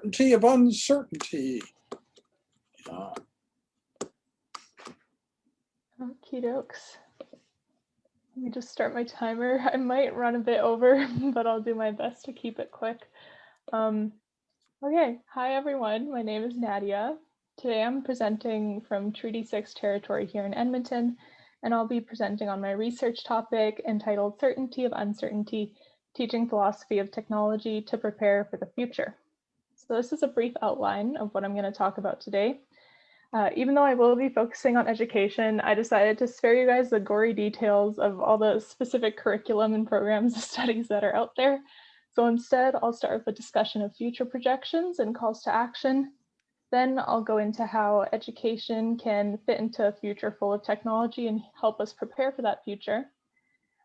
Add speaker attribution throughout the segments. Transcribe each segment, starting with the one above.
Speaker 1: certainty of uncertainty.
Speaker 2: Okie dokes. Let me just start my timer. I might run a bit over, but I'll do my best to keep it quick. Okay, hi everyone. My name is Nadiya. Today I'm presenting from Treaty 6 territory here in Edmonton, and I'll be presenting on my research topic entitled Certainty of Uncertainty, Teaching Philosophy of Technology to Prepare for the Future. So this is a brief outline of what I'm going to talk about today. Even though I will be focusing on education, I decided to spare you guys the gory details of all the specific curriculum and programs of studies that are out there. So instead, I'll start with a discussion of future projections and calls to action. Then I'll go into how education can fit into a future full of technology and help us prepare for that future.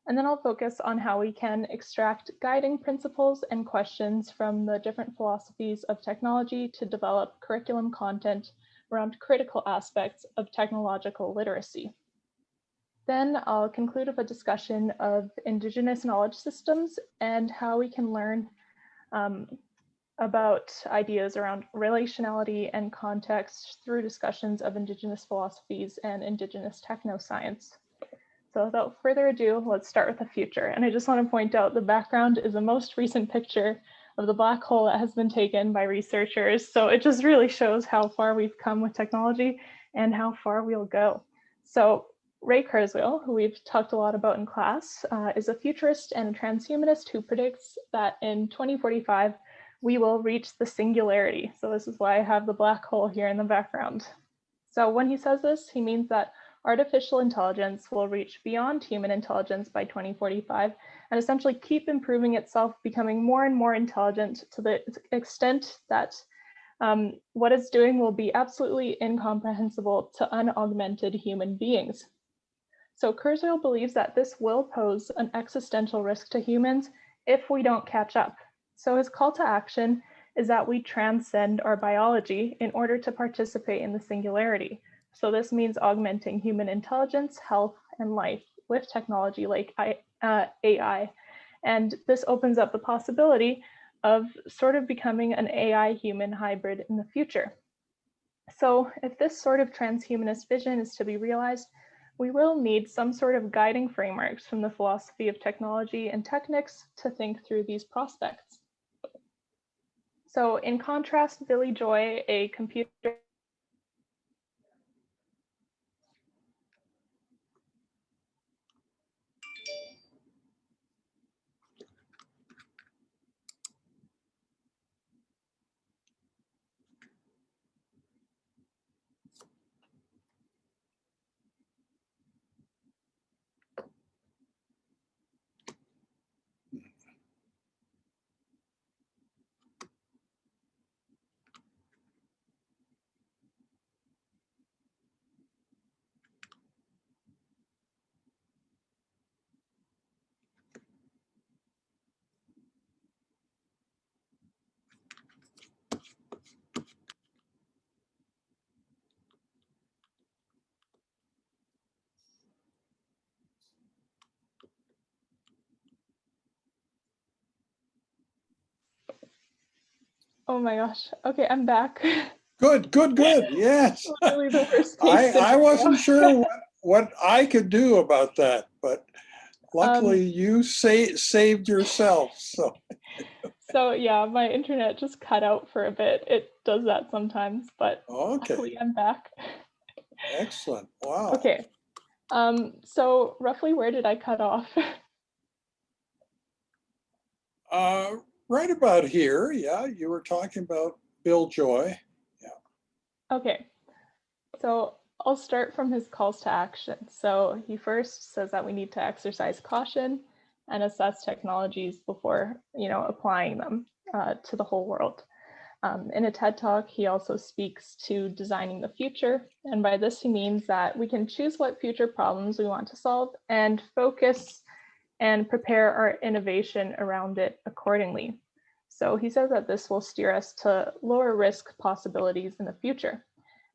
Speaker 2: And then I'll focus on how we can extract guiding principles and questions from the different philosophies of technology to develop curriculum content around critical aspects of technological literacy. Then I'll conclude with a discussion of Indigenous knowledge systems and how we can learn about ideas around relationality and context through discussions of Indigenous philosophies and Indigenous technoscience. So without further ado, let's start with the future. And I just want to point out the background is a most recent picture of the black hole that has been taken by researchers. So it just really shows how far we've come with technology and how far we'll go. So Ray Kurzweil, who we've talked a lot about in class, is a futurist and transhumanist who predicts that in 2045, we will reach the singularity. So this is why I have the black hole here in the background. So when he says this, he means that artificial intelligence will reach beyond human intelligence by 2045 and essentially keep improving itself, becoming more and more intelligent to the extent that what it's doing will be absolutely incomprehensible to unaugmented human beings. So Kurzweil believes that this will pose an existential risk to humans if we don't catch up. So his call to action is that we transcend our biology in order to participate in the singularity. So this means augmenting human intelligence, health, and life with technology like AI. And this opens up the possibility of sort of becoming an AI-human hybrid in the future. So if this sort of transhumanist vision is to be realized, we will need some sort of guiding frameworks from the philosophy of technology and technics to think through these prospects. So in contrast, Billy Joy, a computer Oh my gosh. Okay, I'm back.
Speaker 1: Good, good, good. Yes.
Speaker 2: Literally the worst case
Speaker 1: I wasn't
Speaker 2: scenario.
Speaker 1: sure what I could do about that, but luckily you saved yourself.
Speaker 2: So yeah, my internet just cut out for a bit. It does that sometimes, but
Speaker 1: Okay.
Speaker 2: luckily I'm back.
Speaker 1: Excellent. Wow.
Speaker 2: Okay. So roughly where did I cut off?
Speaker 1: Right about here. Yeah, you were talking about Bill Joy. Yeah.
Speaker 2: Okay. So I'll start from his calls to action. So he first says that we need to exercise caution and assess technologies before, applying them to the whole world. In a TED Talk, he also speaks to designing the future. And by this, he means that we can choose what future problems we want to solve and focus and prepare our innovation around it accordingly. So he says that this will steer us to lower risk possibilities in the future.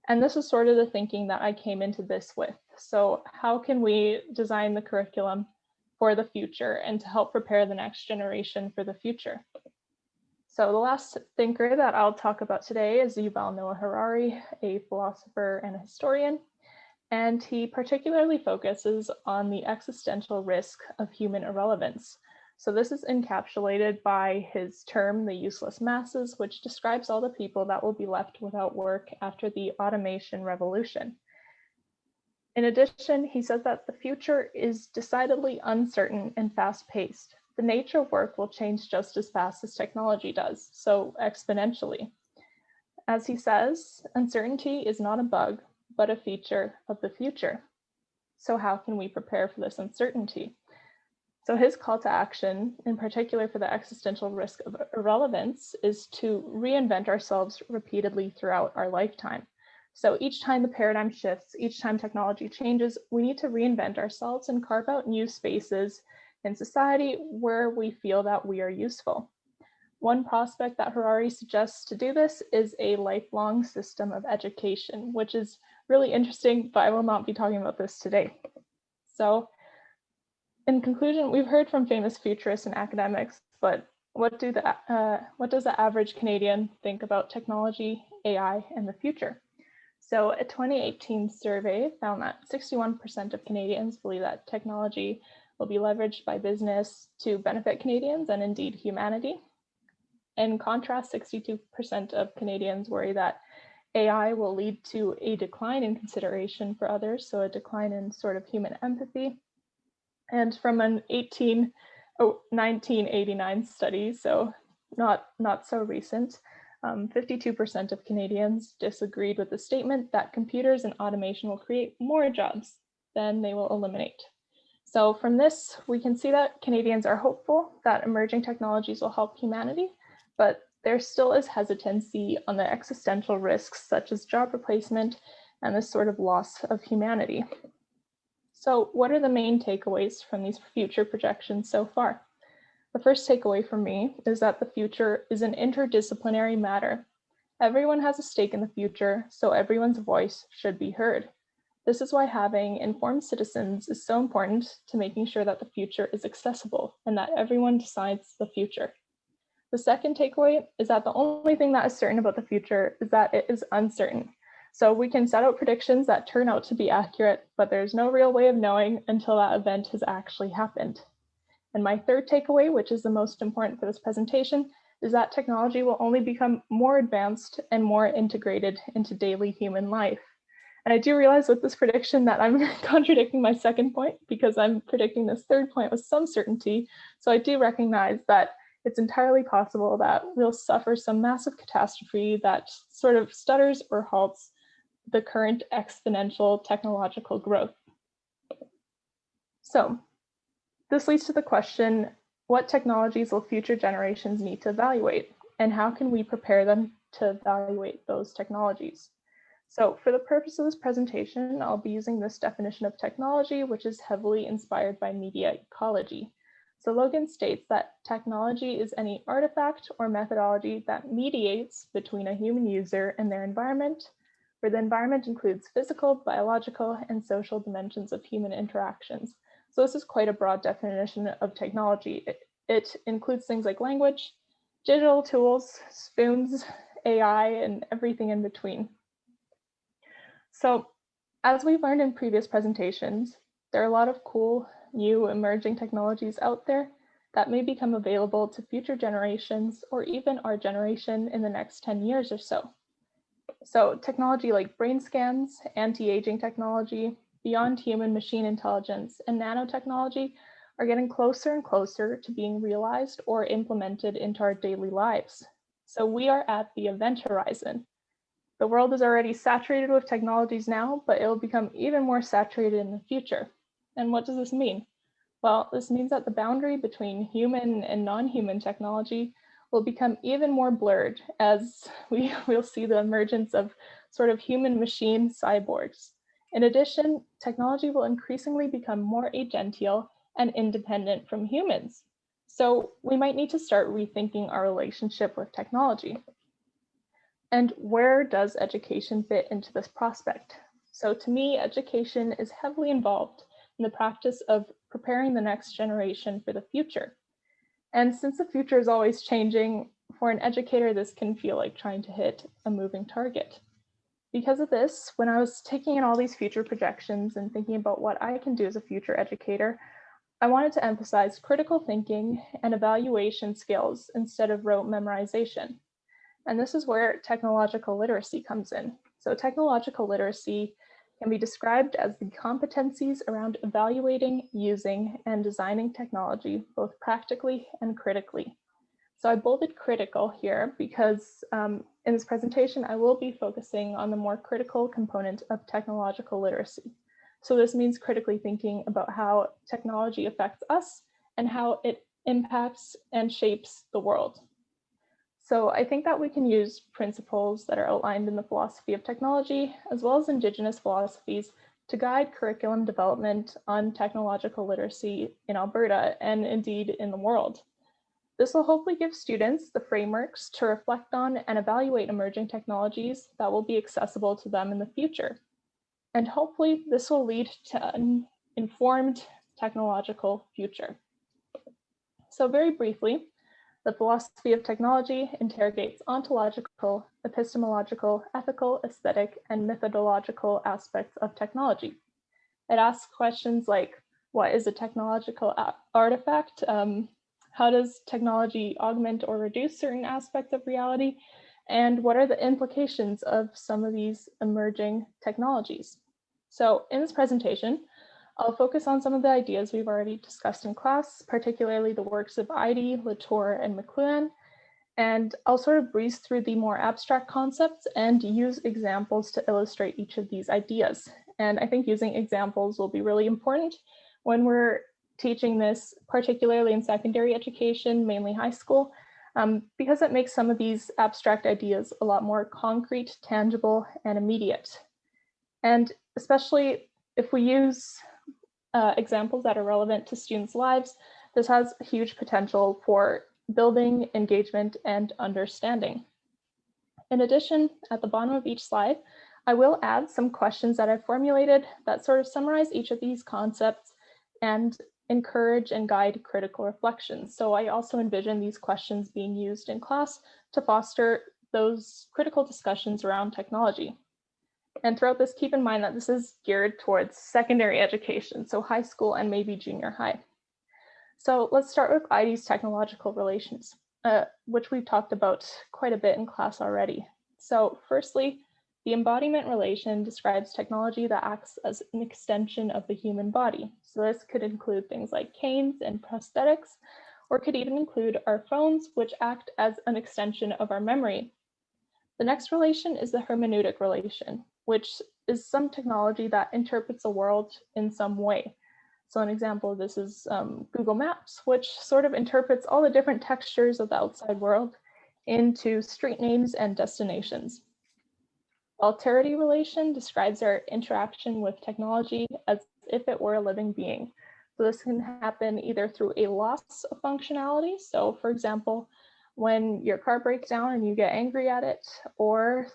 Speaker 2: And this is sort of the thinking that I came into this with. So how can we design the curriculum for the future and to help prepare the next generation for the future? So the last thinker that I'll talk about today is Yuval Noah Harari, a philosopher and a historian. And he particularly focuses on the existential risk of human irrelevance. So this is encapsulated by his term, the useless masses, which describes all the people that will be left without work after the automation revolution. In addition, he says that the future is decidedly uncertain and fast-paced. The nature of work will change just as fast as technology does, so exponentially. As he says, uncertainty is not a bug, but a feature of the future. So how can we prepare for this uncertainty? So his call to action, in particular for the existential risk of irrelevance, is to reinvent ourselves repeatedly throughout our lifetime. So each time the paradigm shifts, each time technology changes, we need to reinvent ourselves and carve out new spaces in society where we feel that we are useful. One prospect that Harari suggests to do this is a lifelong system of education, which is really interesting, but I will not be talking about this today. So in conclusion, we've heard from famous futurists and academics, but what does the average Canadian think about technology, AI, and the future? So a 2018 survey found that 61% of Canadians believe that technology will be leveraged by business to benefit Canadians and indeed humanity. In contrast, 62% of Canadians worry that AI will lead to a decline in consideration for others, so a decline in sort of human empathy. And from an 1989 study, so not so recent, 52% of Canadians disagreed with the statement that computers and automation will create more jobs than they will eliminate. So from this, we can see that Canadians are hopeful that emerging technologies will help humanity, but there still is hesitancy on the existential risks such as job replacement and this sort of loss of humanity. So what are the main takeaways from these future projections so far? The first takeaway for me is that the future is an interdisciplinary matter. Everyone has a stake in the future, so everyone's voice should be heard. This is why having informed citizens is so important to making sure that the future is accessible and that everyone decides the future. The second takeaway is that the only thing that is certain about the future is that it is uncertain. So we can set out predictions that turn out to be accurate, but there's no real way of knowing until that event has actually happened. And my third takeaway, which is the most important for this presentation, is that technology will only become more advanced and more integrated into daily human life. And I do realize with this prediction that I'm contradicting my second point because I'm predicting this third point with some certainty. So I do recognize that it's entirely possible that we'll suffer some massive catastrophe that sort of stutters or halts the current exponential technological growth. So this leads to the question, what technologies will future generations need to evaluate, and how can we prepare them to evaluate those technologies? So for the purpose of this presentation, I'll be using this definition of technology, which is heavily inspired by media ecology. So Logan states that technology is any artifact or methodology that mediates between a human user and their environment, where the environment includes physical, biological, and social dimensions of human interactions. So this is quite a broad definition of technology. It includes things like language, digital tools, spoons, AI, and everything in between. So as we've learned in previous presentations, there are a lot of cool new emerging technologies out there that may become available to future generations or even our generation in the next 10 years or so. So technology like brain scans, anti-aging technology, beyond human machine intelligence, and nanotechnology are getting closer and closer to being realized or implemented into our daily lives. So we are at the event horizon. The world is already saturated with technologies now, but it will become even more saturated in the future. And what does this mean? Well, this means that the boundary between human and non-human technology will become even more blurred as we'll see the emergence of sort of human-machine cyborgs. In addition, technology will increasingly become more agential and independent from humans. So we might need to start rethinking our relationship with technology. And where does education fit into this prospect? So to me, education is heavily involved in the practice of preparing the next generation for the future. And since the future is always changing, For an educator, this can feel like trying to hit a moving target. Because of this, when I was taking in all these future projections and thinking about what I can do as a future educator, I wanted to emphasize critical thinking and evaluation skills instead of rote memorization. And this is where technological literacy comes in. So technological literacy can be described as the competencies around evaluating, using, and designing technology, both practically and critically. So I bolded critical here because in this presentation, I will be focusing on the more critical component of technological literacy. So this means critically thinking about how technology affects us and how it impacts and shapes the world. So I think that we can use principles that are outlined in the philosophy of technology, as well as indigenous philosophies, to guide curriculum development on technological literacy in Alberta and indeed in the world. This will hopefully give students the frameworks to reflect on and evaluate emerging technologies that will be accessible to them in the future. And hopefully this will lead to an informed technological future. So very briefly, the philosophy of technology interrogates ontological, epistemological, ethical, aesthetic, and methodological aspects of technology. It asks questions like, what is a technological artifact? How does technology augment or reduce certain aspects of reality? And what are the implications of some of these emerging technologies? So in this presentation, I'll focus on some of the ideas we've already discussed in class, particularly the works of IDHE, Latour, and MCLUHAN, and I'll sort of breeze through the more abstract concepts and use examples to illustrate each of these ideas. And I think using examples will be really important when we're teaching this, particularly in secondary education, mainly high school, because it makes some of these abstract ideas a lot more concrete, tangible, and immediate. And especially if we use examples that are relevant to students' lives, this has huge potential for building engagement and understanding. In addition, at the bottom of each slide, I will add some questions that I've formulated that sort of summarize each of these concepts and encourage and guide critical reflections. So I also envision these questions being used in class to foster those critical discussions around technology. And throughout this, keep in mind that this is geared towards secondary education, so high school and maybe junior high. So let's start with IDHE's technological relations, which we've talked about quite a bit in class already. So firstly, the embodiment relation describes technology that acts as an extension of the human body. So this could include things like canes and prosthetics, or could even include our phones, which act as an extension of our memory. The next relation is the hermeneutic relation, which is some technology that interprets the world in some way. So an example of this is Google Maps, which sort of interprets all the different textures of the outside world into street names and destinations. Alterity relation describes our interaction with technology as if it were a living being. So this can happen either through a loss of functionality. So for example, when your car breaks down and you get angry at it, or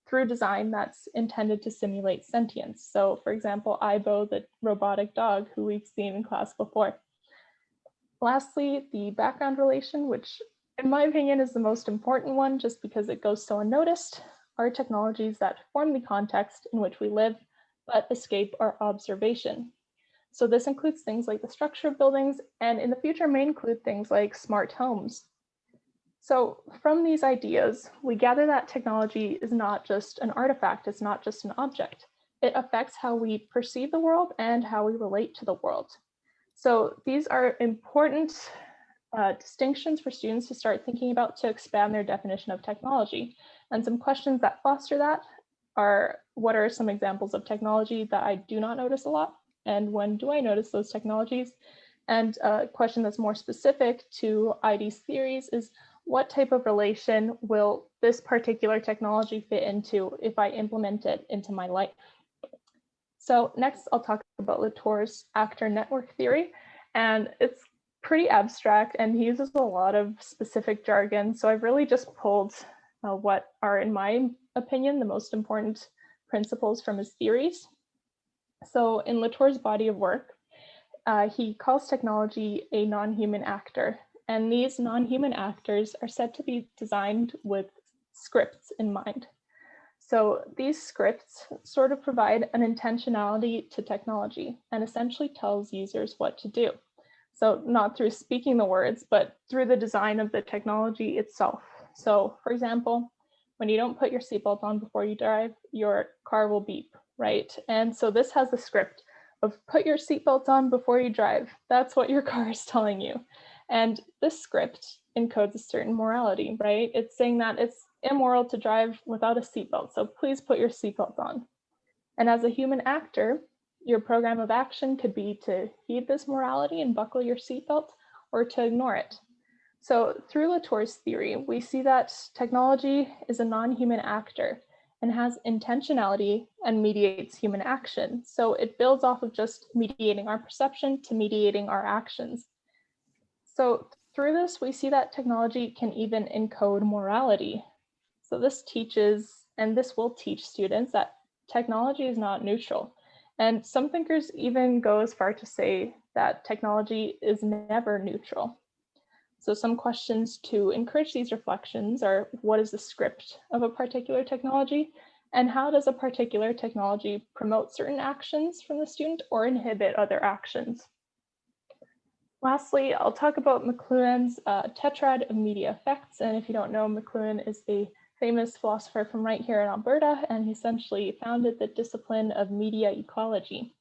Speaker 2: through design that's intended to simulate sentience. So for example, Aibo, the robotic dog who we've seen in class before. Lastly, the background relation, which in my opinion is the most important one just because it goes so unnoticed, are technologies that form the context in which we live, but escape our observation. So this includes things like the structure of buildings, and in the future may include things like smart homes. So from these ideas, we gather that technology is not just an artifact, it's not just an object. It affects how we perceive the world and how we relate to the world. So these are important distinctions for students to start thinking about to expand their definition of technology. And some questions that foster that are, what are some examples of technology that I do not notice a lot? And when do I notice those technologies? And a question that's more specific to IDHE's theories is, what type of relation will this particular technology fit into if I implement it into my life? So next, I'll talk about Latour's actor network theory. And it's pretty abstract, and he uses a lot of specific jargon. So I've really just pulled what are, in my opinion, the most important principles from his theories. So in Latour's body of work, he calls technology a non-human actor. and these non-human actors are said to be designed with scripts in mind. So these scripts sort of provide an intentionality to technology and essentially tells users what to do. So not through speaking the words, but through the design of the technology itself. So for example, when you don't put your seatbelt on before you drive, your car will beep, right? And so this has the script of put your seatbelt on before you drive. That's what your car is telling you. And this script encodes a certain morality, right? It's saying that it's immoral to drive without a seatbelt, so please put your seatbelt on. And as a human actor, your program of action could be to heed this morality and buckle your seatbelt, or to ignore it. So through Latour's theory, we see that technology is a non-human actor and has intentionality and mediates human action. So it builds off of just mediating our perception to mediating our actions. So through this, we see that technology can even encode morality. So this teaches, and this will teach students, that technology is not neutral. And some thinkers even go as far to say that technology is never neutral. So some questions to encourage these reflections are, what is the script of a particular technology? And how does a particular technology promote certain actions from the student or inhibit other actions? Lastly, I'll talk about McLuhan's TETRAD of media effects. And if you don't know, McLuhan is a famous philosopher from right here in Alberta, and he essentially founded the discipline of media ecology.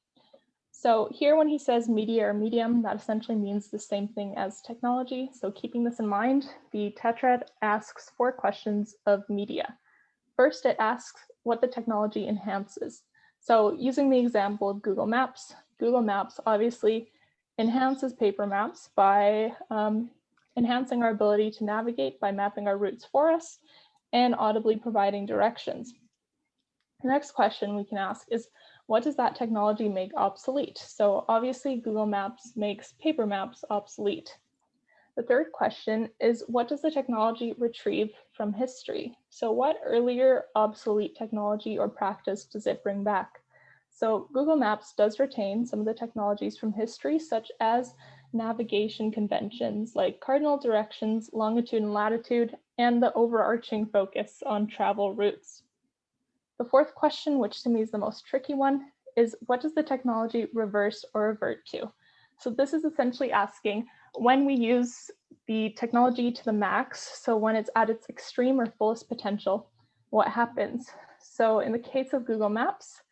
Speaker 2: So here when he says media or medium, that essentially means the same thing as technology. So keeping this in mind, the TETRAD asks 4 questions of media. First, it asks what the technology enhances. So using the example of Google Maps obviously enhances paper maps by enhancing our ability to navigate by mapping our routes for us and audibly providing directions. The next question we can ask is, what does that technology make obsolete? So obviously Google Maps makes paper maps obsolete. The third question is, what does the technology retrieve from history? So what earlier obsolete technology or practice does it bring back? So Google Maps does retain some of the technologies from history, such as navigation conventions like cardinal directions, longitude and latitude, and the overarching focus on travel routes. The fourth question, which to me is the most tricky one, is what does the technology reverse or revert to? So this is essentially asking, when we use the technology to the max, so when it's at its extreme or fullest potential, what happens? So in the case of Google Maps,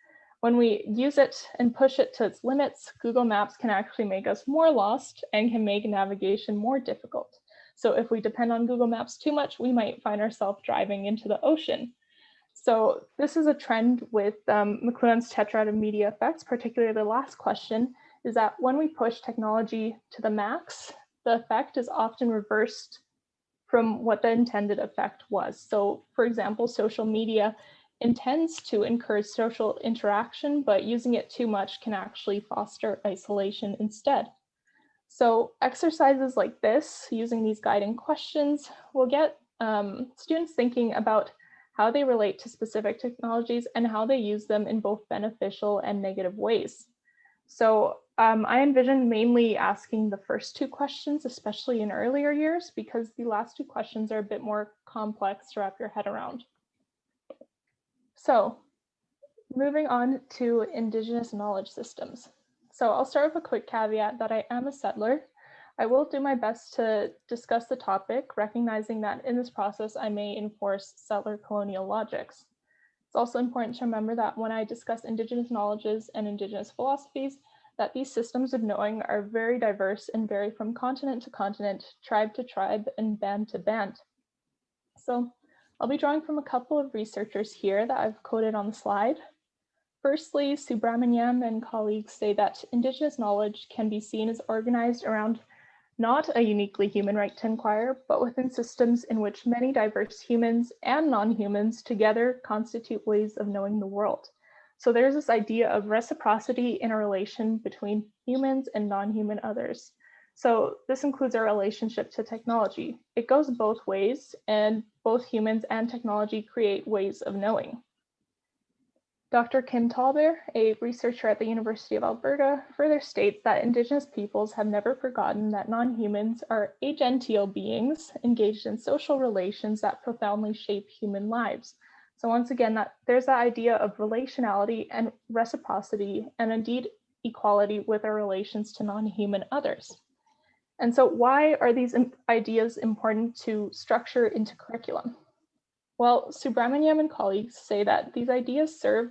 Speaker 2: when we use it and push it to its limits, Google Maps can actually make us more lost and can make navigation more difficult. So if we depend on Google Maps too much, we might find ourselves driving into the ocean. So this is a trend with McLuhan's tetrad of media effects, particularly the last question, is that when we push technology to the max, the effect is often reversed from what the intended effect was. So for example, social media intends to encourage social interaction, but using it too much can actually foster isolation instead. So exercises like this, using these guiding questions, will get students thinking about how they relate to specific technologies and how they use them in both beneficial and negative ways. So I envision mainly asking the first 2 questions, especially in earlier years, because the last 2 questions are a bit more complex to wrap your head around. So moving on to Indigenous knowledge systems. So I'll start with a quick caveat that I am a settler. I will do my best to discuss the topic, recognizing that in this process, I may enforce settler colonial logics. It's also important to remember that when I discuss Indigenous knowledges and Indigenous philosophies, that these systems of knowing are very diverse and vary from continent to continent, tribe to tribe, and band to band. So I'll be drawing from a couple of researchers here that I've quoted on the slide. Firstly, Subramaniam and colleagues say that Indigenous knowledge can be seen as organized around not a uniquely human right to inquire, but within systems in which many diverse humans and non-humans together constitute ways of knowing the world. So there's this idea of reciprocity in a relation between humans and non-human others. So this includes our relationship to technology. It goes both ways, and both humans and technology create ways of knowing. Dr. Kim Tallbear, a researcher at the University of Alberta, further states that Indigenous peoples have never forgotten that non-humans are agential beings engaged in social relations that profoundly shape human lives. So once again, there's that idea of relationality and reciprocity, and indeed equality with our relations to non-human others. And so why are these ideas important to structure into curriculum? Well, Subramaniam and colleagues say that these ideas serve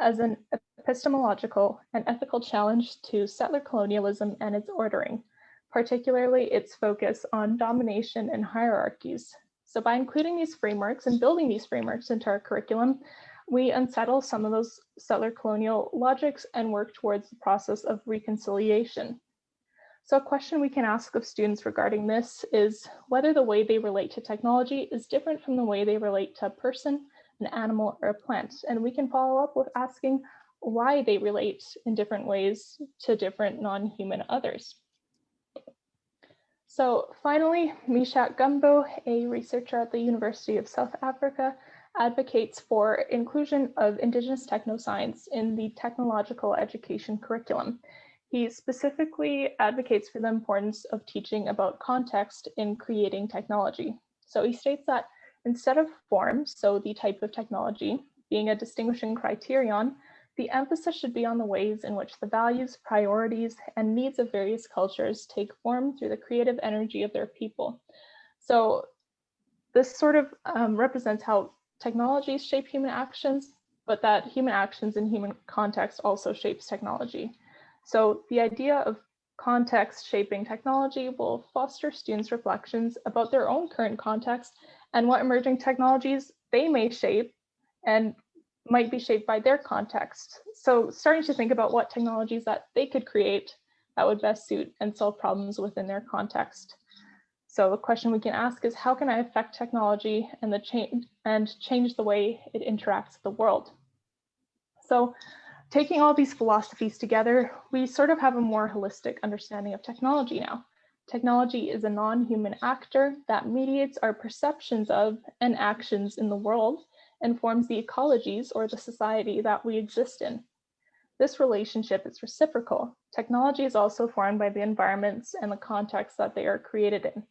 Speaker 2: as an epistemological and ethical challenge to settler colonialism and its ordering, particularly its focus on domination and hierarchies. So by including these frameworks and building these frameworks into our curriculum, we unsettle some of those settler colonial logics and work towards the process of reconciliation. So a question we can ask of students regarding this is whether the way they relate to technology is different from the way they relate to a person, an animal, or a plant. And we can follow up with asking why they relate in different ways to different non-human others. So finally, Meshack Gumbo, a researcher at the University of South Africa, advocates for inclusion of Indigenous technoscience in the technological education curriculum. He specifically advocates for the importance of teaching about context in creating technology. So he states that instead of form, so the type of technology, being a distinguishing criterion, the emphasis should be on the ways in which the values, priorities, and needs of various cultures take form through the creative energy of their people. So this sort of represents how technologies shape human actions, but that human actions in human context also shapes technology. So the idea of context shaping technology will foster students' reflections about their own current context and what emerging technologies they may shape and might be shaped by their context. So starting to think about what technologies that they could create that would best suit and solve problems within their context. So the question we can ask is, how can I affect technology and change the way it interacts with the world? So taking all these philosophies together, we sort of have a more holistic understanding of technology now. Technology is a non-human actor that mediates our perceptions of and actions in the world and forms the ecologies or the society that we exist in. This relationship is reciprocal. Technology is also formed by the environments and the context that they are created in.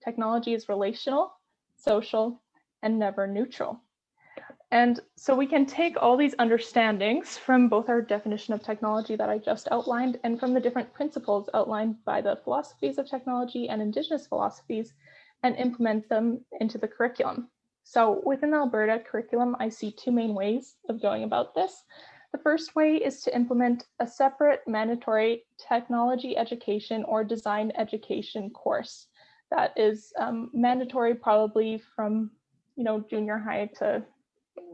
Speaker 2: Technology is relational, social, and never neutral. And so we can take all these understandings from both our definition of technology that I just outlined and from the different principles outlined by the philosophies of technology and Indigenous philosophies and implement them into the curriculum. So within the Alberta curriculum, I see two main ways of going about this. The first way is to implement a separate mandatory technology education or design education course that is mandatory probably from junior high to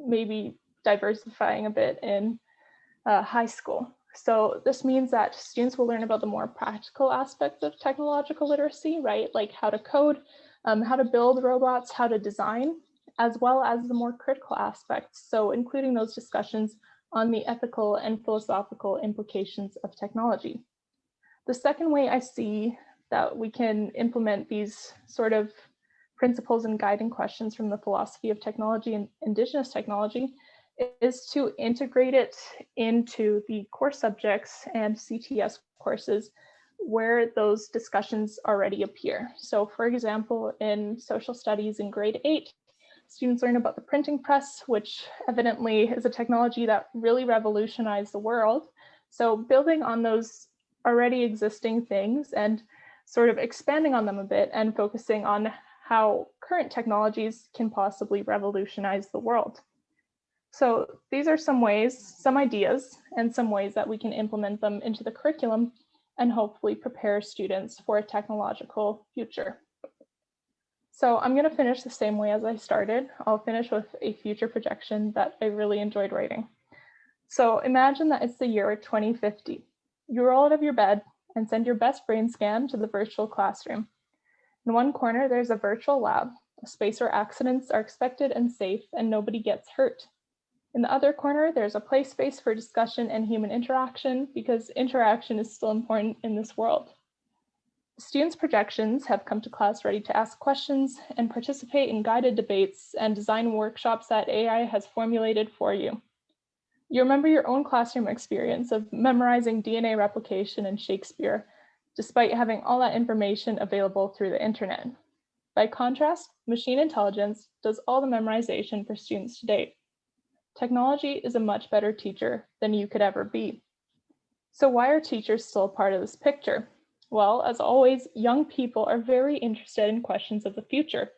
Speaker 2: maybe diversifying a bit in high school. So this means that students will learn about the more practical aspects of technological literacy, right? Like how to code, how to build robots, how to design, as well as the more critical aspects. So including those discussions on the ethical and philosophical implications of technology. The second way I see that we can implement these sort of principles and guiding questions from the philosophy of technology and Indigenous technology is to integrate it into the core subjects and CTS courses where those discussions already appear. So for example, in social studies in grade 8, students learn about the printing press, which evidently is a technology that really revolutionized the world. So building on those already existing things and sort of expanding on them a bit and focusing on how current technologies can possibly revolutionize the world. So these are some ways, some ideas, and some ways that we can implement them into the curriculum and hopefully prepare students for a technological future. So I'm going to finish the same way as I started. I'll finish with a future projection that I really enjoyed writing. So imagine that it's the year 2050. You roll out of your bed and send your best brain scan to the virtual classroom. In one corner, there's a virtual lab, a space where accidents are expected and safe and nobody gets hurt. In the other corner, there's a play space for discussion and human interaction because interaction is still important in this world. Students' projections have come to class ready to ask questions and participate in guided debates and design workshops that AI has formulated for you. You remember your own classroom experience of memorizing DNA replication and Shakespeare, despite having all that information available through the internet. By contrast, machine intelligence does all the memorization for students to date. Technology is a much better teacher than you could ever be. So why are teachers still a part of this picture? Well, as always, young people are very interested in questions of the future.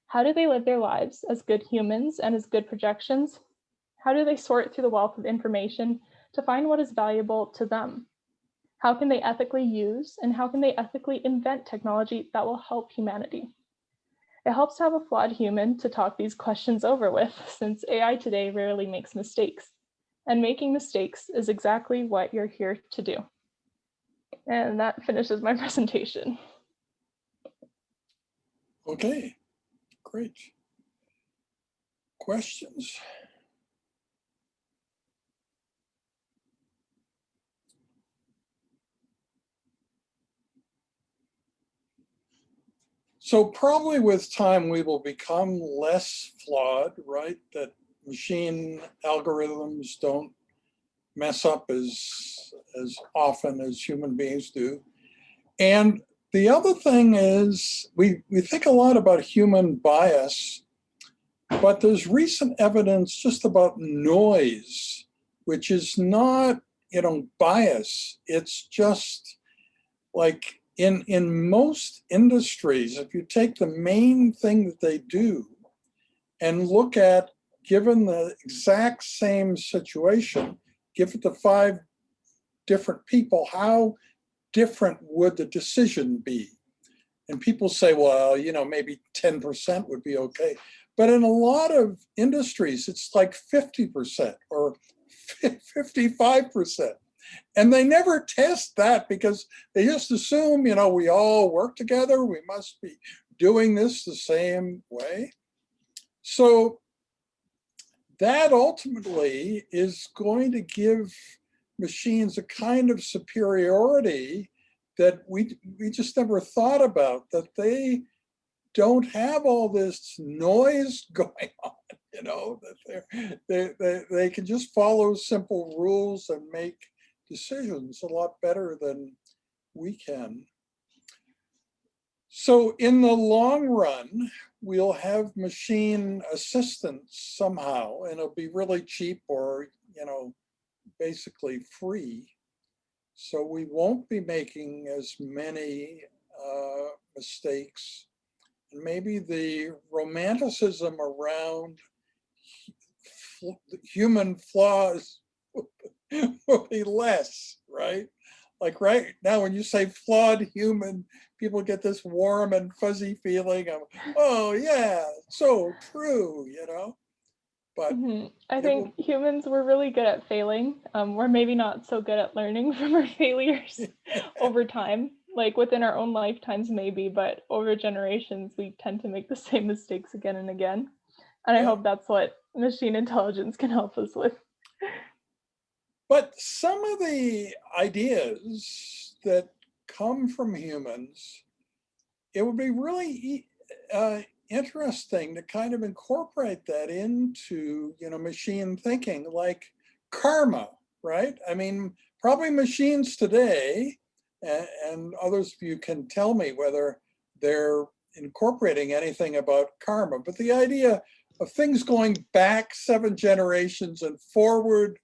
Speaker 2: How do they live their lives as good humans and as good projections? How do they sort through the wealth of information to find what is valuable to them? How can they ethically use and how can they ethically invent technology that will help humanity? It helps to have a flawed human to talk these questions over with, since AI today rarely makes mistakes. And making mistakes is exactly what you're here to do. And that finishes my presentation.
Speaker 1: Okay, great. Questions? So probably with time, we will become less flawed, right? That machine algorithms don't mess up as often as human beings do. And the other thing is we think a lot about human bias, but there's recent evidence just about noise, which is not, bias. It's just like in most industries, if you take the main thing that they do and look at, given the exact same situation, give it to 5 different people, how different would the decision be? And people say, well, maybe 10% would be okay. But in a lot of industries, it's like 50% or 55%. And they never test that because they just assume, we all work together. We must be doing this the same way. So that ultimately is going to give machines a kind of superiority that we just never thought about, that they don't have all this noise going on, that they can just follow simple rules and make decisions a lot better than we can. So in the long run, we'll have machine assistance somehow, and it'll be really cheap or, basically free. So we won't be making as many mistakes. And maybe the romanticism around human flaws will be less, right? Like right now, when you say flawed human, people get this warm and fuzzy feeling of, oh yeah, so true, But
Speaker 2: I think humans were really good at failing. We're maybe not so good at learning from our failures over time, like within our own lifetimes maybe, but over generations, we tend to make the same mistakes again and again. And I hope that's what machine intelligence can help us with.
Speaker 1: But some of the ideas that come from humans, it would be really interesting to kind of incorporate that into, machine thinking, like karma, right? I mean, probably machines today, and others of you can tell me whether they're incorporating anything about karma, but the idea of things going back 7 generations and forward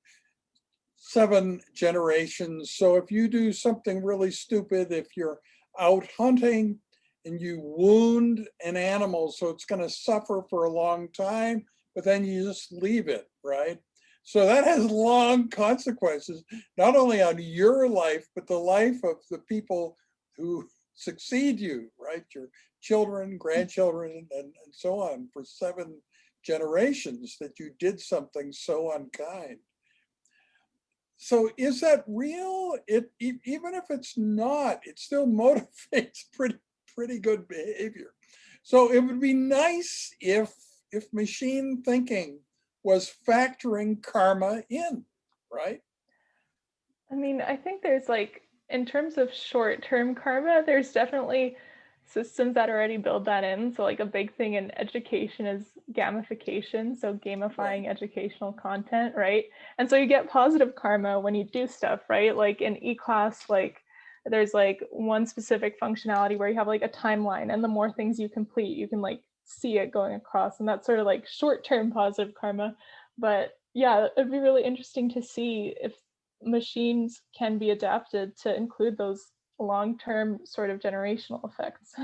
Speaker 1: 7 generations. So if you do something really stupid, if you're out hunting and you wound an animal, so it's going to suffer for a long time, but then you just leave it, right? So that has long consequences, not only on your life, but the life of the people who succeed you, right? Your children, grandchildren, and so on, for 7 generations that you did something so unkind. So is that real? Even if it's not, it still motivates pretty good behavior. So it would be nice if machine thinking was factoring karma in, right?
Speaker 2: I mean, I think there's in terms of short-term karma, there's definitely systems that already build that in. So like a big thing in education is gamification, so gamifying educational content, right? And so you get positive karma when you do stuff, right? Like in e-class, like there's like one specific functionality where you have like a timeline, and the more things you complete, you can like see it going across, and that's sort of like short-term positive karma. But yeah, it'd be really interesting to see if machines can be adapted to include those long-term sort of generational effects.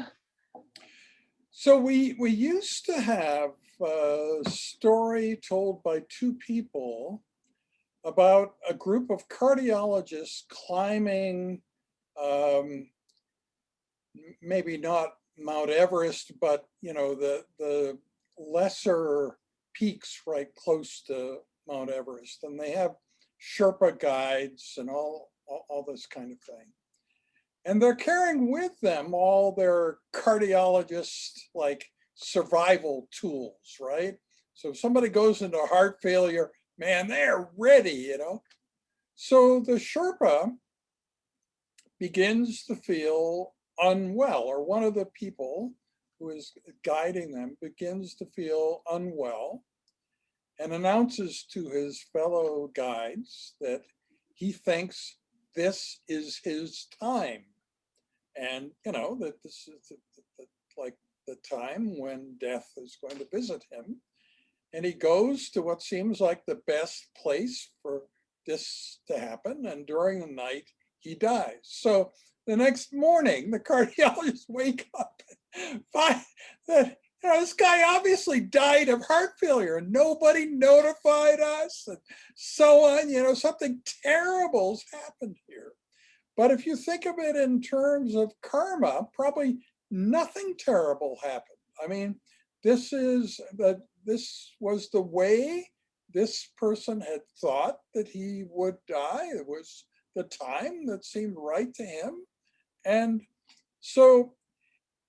Speaker 1: So we used to have a story told by two people about a group of cardiologists climbing, maybe not Mount Everest, but the lesser peaks right close to Mount Everest, and they have Sherpa guides and all this kind of thing. And they're carrying with them all their cardiologist like survival tools, right? So if somebody goes into heart failure, man, they're ready. So the Sherpa begins to feel unwell, or one of the people who is guiding them begins to feel unwell, and announces to his fellow guides that he thinks this is his time. And that this is like the time when death is going to visit him. And he goes to what seems like the best place for this to happen. And during the night, he dies. So the next morning, the cardiologists wake up and find that this guy obviously died of heart failure and nobody notified us and so on. Something terrible's happened here. But if you think of it in terms of karma, probably nothing terrible happened. I mean, this was the way this person had thought that he would die. It was the time that seemed right to him. And so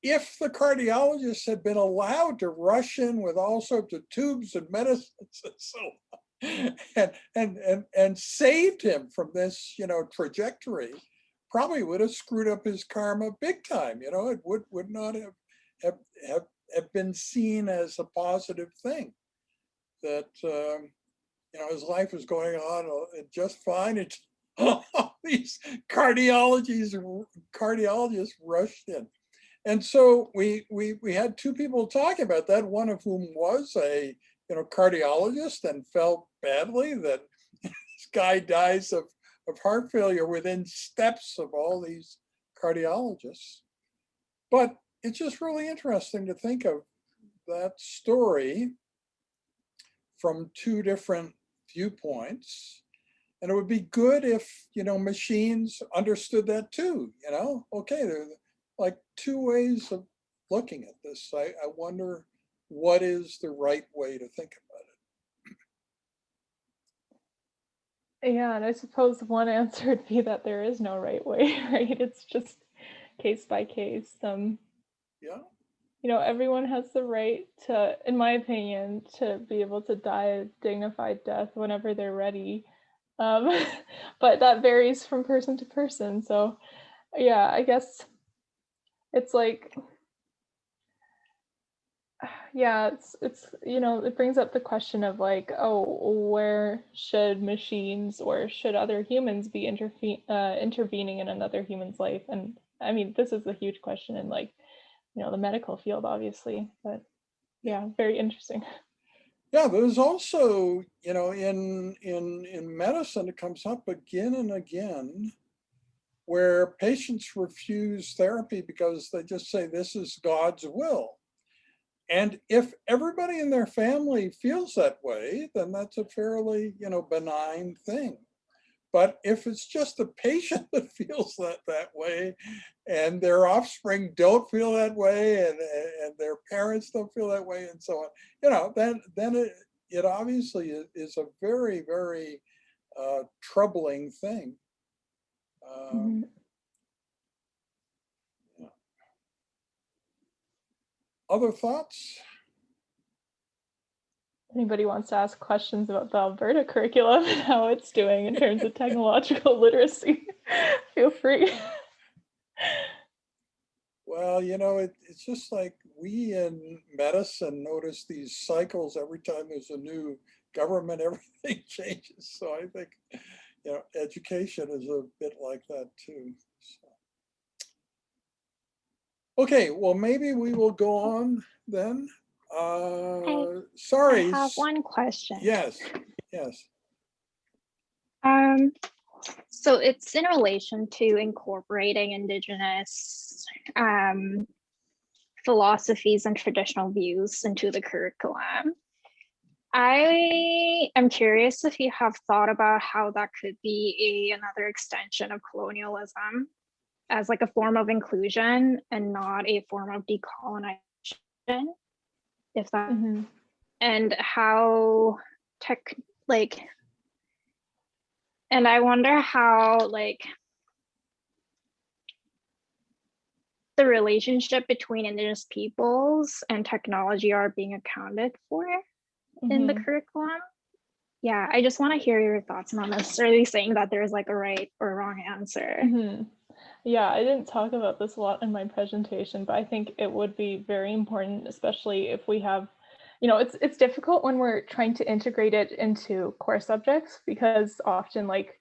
Speaker 1: if the cardiologist had been allowed to rush in with all sorts of tubes and medicines and so on, and saved him from this, trajectory, probably would have screwed up his karma big time. It would not have been seen as a positive thing. That his life was going on just fine. And all these cardiologists rushed in. And so we had two people talking about that, one of whom was a cardiologist and felt badly that this guy dies of heart failure within steps of all these cardiologists. But it's just really interesting to think of that story from two different viewpoints. And it would be good if, machines understood that too, okay, there are like two ways of looking at this. I wonder what is the right way to think about it.
Speaker 2: Yeah, and I suppose one answer would be that there is no right way, right? It's just case by case.
Speaker 1: Yeah.
Speaker 2: Everyone has the right to, in my opinion, to be able to die a dignified death whenever they're ready. But that varies from person to person. So yeah, I guess it's like, yeah, it's it brings up the question of like, oh, where should machines or should other humans be intervening in another human's life? And I mean, this is a huge question in like, the medical field, obviously, but yeah, very interesting.
Speaker 1: Yeah, there's also, in medicine, it comes up again and again where patients refuse therapy because they just say this is God's will. And if everybody in their family feels that way, then that's a fairly, benign thing. But if it's just the patient that feels that way, and their offspring don't feel that way, and their parents don't feel that way, and so on, then it obviously is a very, very troubling thing. Yeah. Other thoughts?
Speaker 2: Anybody wants to ask questions about the Alberta curriculum and how it's doing in terms of technological literacy, feel free.
Speaker 1: Well, Well, you know, it's just like we in medicine notice these cycles every time there's a new government, everything changes. So I think, you know, education is a bit like that too. So. Okay, well, maybe we will go on then. Sorry.
Speaker 3: I have one question.
Speaker 1: Yes, yes.
Speaker 3: So it's in relation to incorporating indigenous philosophies and traditional views into the curriculum. I am curious if you have thought about how that could be another extension of colonialism as like a form of inclusion and not a form of decolonization. If that and how and I wonder how like the relationship between indigenous peoples and technology are being accounted for in the curriculum. Yeah, I just want to hear your thoughts, not necessarily saying that there's like a right or wrong answer.
Speaker 2: Yeah, I didn't talk about this a lot in my presentation, but I think it would be very important, especially if we have, you know, it's difficult when we're trying to integrate it into core subjects, because often like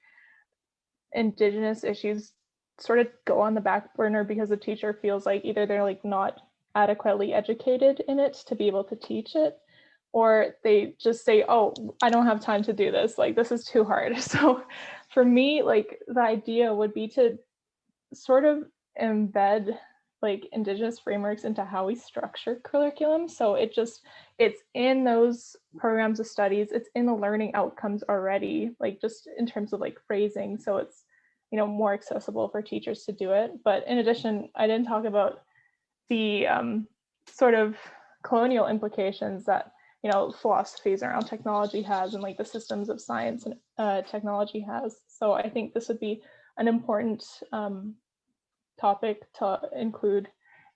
Speaker 2: Indigenous issues sort of go on the back burner because the teacher feels like either they're like not adequately educated in it to be able to teach it, or they just say, oh, I don't have time to do this, like this is too hard. So for me, like the idea would be to sort of embed like Indigenous frameworks into how we structure curriculum. So it's in those programs of studies, it's in the learning outcomes already, like just in terms of like phrasing. So it's, you know, more accessible for teachers to do it. But in addition, I didn't talk about the sort of colonial implications that, you know, philosophies around technology has, and like the systems of science and technology has. So I think this would be an important topic to include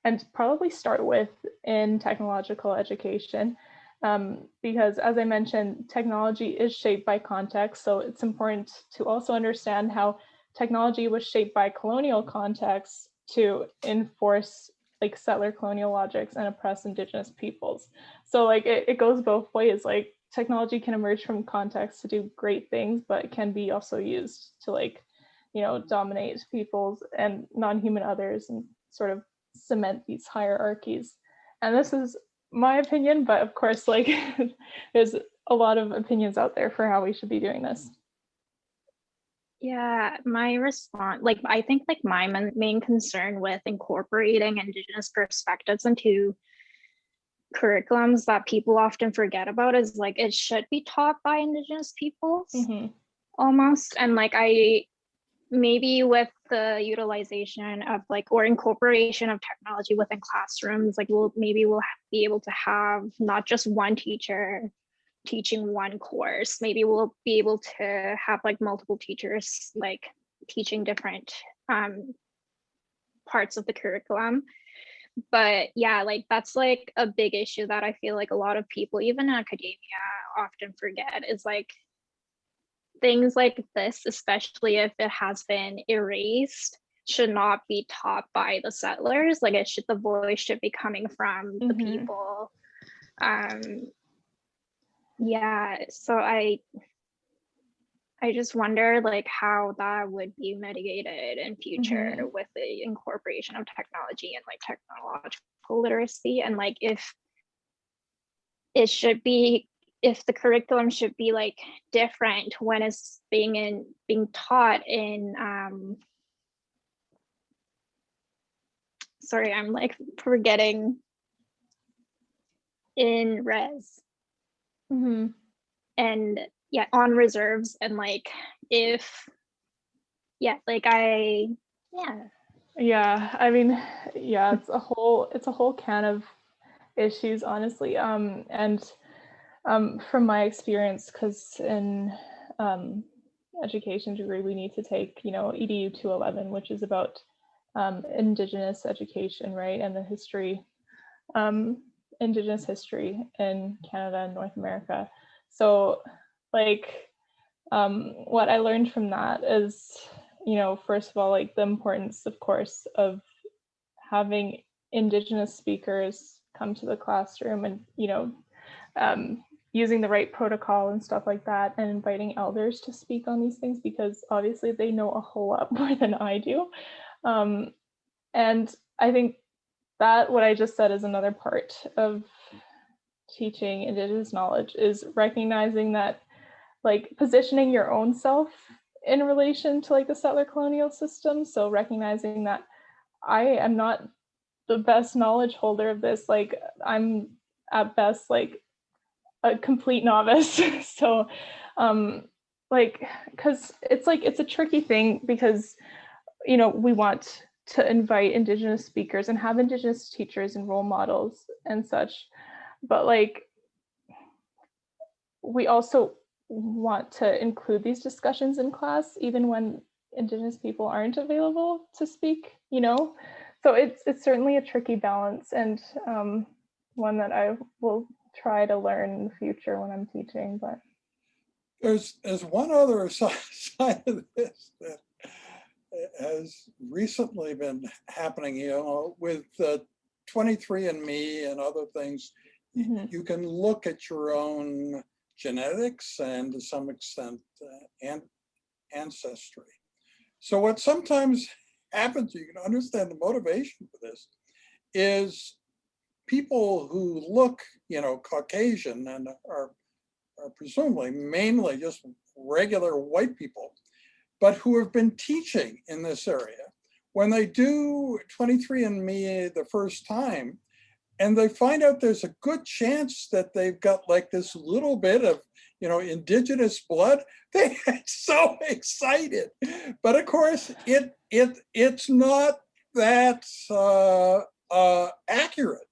Speaker 2: and probably start with in technological education, because as I mentioned, technology is shaped by context. So it's important to also understand how technology was shaped by colonial contexts to enforce like settler colonial logics and oppress Indigenous peoples. So like it goes both ways. Like technology can emerge from context to do great things, but it can be also used to like, you know, dominate peoples and non-human others and sort of cement these hierarchies. And this is my opinion, but of course, like there's a lot of opinions out there for how we should be doing this.
Speaker 3: Yeah, my response, like I think like my main concern with incorporating Indigenous perspectives into curriculums that people often forget about is like it should be taught by Indigenous peoples almost. And like maybe with the utilization of like or incorporation of technology within classrooms, like we'll be able to have not just one teacher teaching one course. Maybe we'll be able to have like multiple teachers like teaching different parts of the curriculum. But yeah, like that's like a big issue that I feel like a lot of people, even in academia, often forget is like things like this, especially if it has been erased, should not be taught by the settlers. Like the voice should be coming from the people. Yeah, so I just wonder like how that would be mitigated in future with the incorporation of technology and like technological literacy, and like if the curriculum should be like different when it's being taught in sorry, I'm like forgetting, in res. And yeah, on reserves, and like if like I
Speaker 2: mean, yeah, it's a whole can of issues, honestly. And from my experience, because in education degree we need to take, you know, EDU 211, which is about Indigenous education, right, and the history, Indigenous history in Canada and North America. So like what I learned from that is, you know, first of all, like the importance, of course, of having Indigenous speakers come to the classroom and, using the right protocol and stuff like that, and inviting elders to speak on these things, because obviously they know a whole lot more than I do. And I think that what I just said is another part of teaching Indigenous knowledge, is recognizing that, like, positioning your own self in relation to like the settler colonial system. So recognizing that I am not the best knowledge holder of this. Like, I'm at best like a complete novice. So because it's a tricky thing, because we want to invite Indigenous speakers and have Indigenous teachers and role models and such, but like we also want to include these discussions in class even when Indigenous people aren't available to speak, so it's certainly a tricky balance, and one that I will try to learn in the future when I'm teaching. But
Speaker 1: there's one other side of this that has recently been happening, with 23andMe and other things.
Speaker 2: mm-hmm.
Speaker 1: You can look at your own genetics and to some extent ancestry. So what sometimes happens, you can understand the motivation for this, is people who look, Caucasian and are presumably mainly just regular white people, but who have been teaching in this area, when they do 23andMe the first time, and they find out there's a good chance that they've got like this little bit of, Indigenous blood, they get so excited. But of course, it's not that accurate.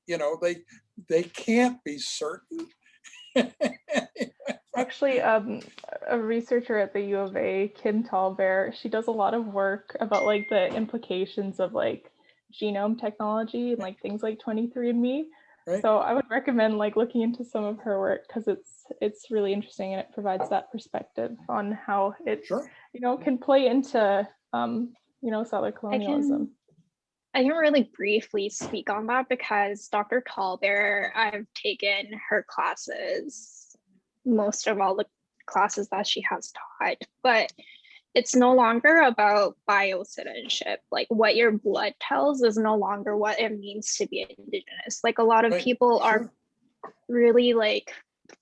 Speaker 1: They can't be certain.
Speaker 2: Actually, a researcher at the U of A, Kim Tallbear, she does a lot of work about like the implications of like genome technology and like things like 23andMe.
Speaker 1: Right.
Speaker 2: So I would recommend like looking into some of her work, because it's really interesting, and it provides that perspective on how it
Speaker 1: Sure.
Speaker 2: Can play into settler colonialism.
Speaker 3: I can really briefly speak on that, because Dr. Tallbear, I've taken her classes, most of all the classes that she has taught, but it's no longer about biocitizenship. Like, what your blood tells is no longer what it means to be Indigenous. Like, a lot of
Speaker 1: Right.
Speaker 3: people
Speaker 1: Sure.
Speaker 3: are really like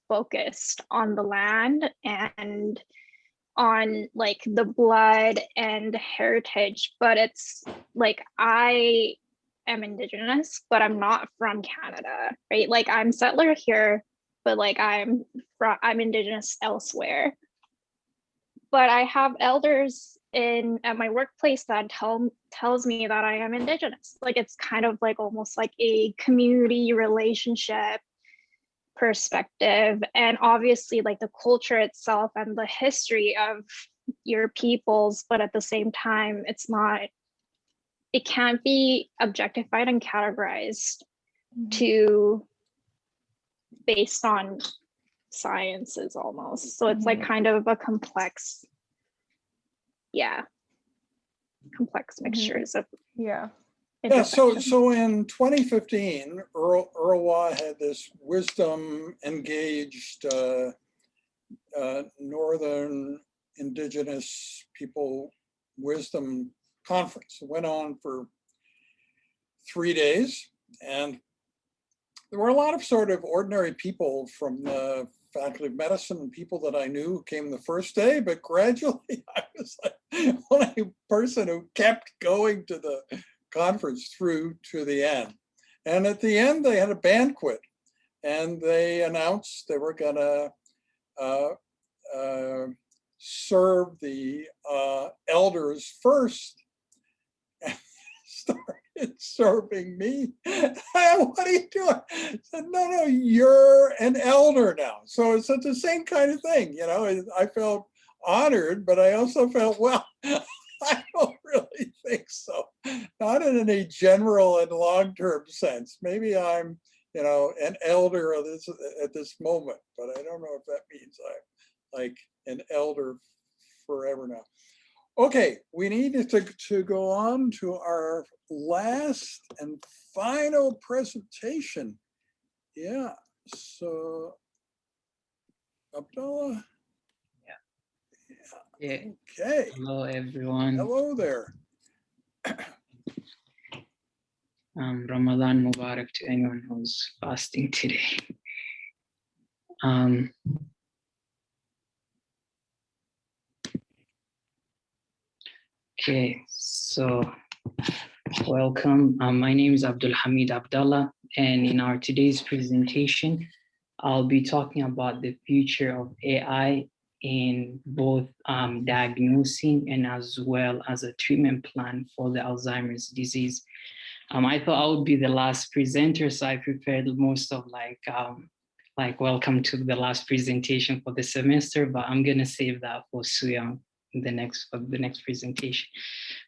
Speaker 3: focused on the land and on like the blood and heritage, but it's like, I am Indigenous, but I'm not from Canada, right? Like, I'm settler here, but like I'm Indigenous elsewhere. But I have elders at my workplace that tells me that I am Indigenous. Like, it's kind of like almost like a community relationship perspective, and obviously like the culture itself and the history of your peoples, but at the same time, it can't be objectified and categorized to based on sciences almost. So it's like kind of a complex mixtures of
Speaker 2: Yeah.
Speaker 1: So in 2015, Irwa had this wisdom engaged Northern Indigenous People Wisdom Conference. It went on for 3 days, and there were a lot of sort of ordinary people from the Faculty of Medicine and people that I knew who came the first day, but gradually I was like the only person who kept going to the conference through to the end. And at the end, they had a banquet, and they announced they were going to serve the elders first, and started serving me. What are you doing? I said, no, you're an elder now. So it's the same kind of thing, I felt honored, but I also felt, well, I don't really think so. Not in any general and long-term sense. Maybe I'm, an elder at this moment, but I don't know if that means I'm like an elder forever now. Okay, we need to go on to our last and final presentation. Yeah, so Abdullah.
Speaker 4: Yeah.
Speaker 1: Okay.
Speaker 4: Hello, everyone.
Speaker 1: Hello there.
Speaker 4: Ramadan Mubarak to anyone who's fasting today. Okay, so welcome. My name is Abdul Hamid Abdallah, and in our today's presentation, I'll be talking about the future of AI in both diagnosing and as well as a treatment plan for the Alzheimer's disease. I thought I would be the last presenter, so I prepared most of like welcome to the last presentation for the semester, but I'm gonna save that for Suyang in the next presentation.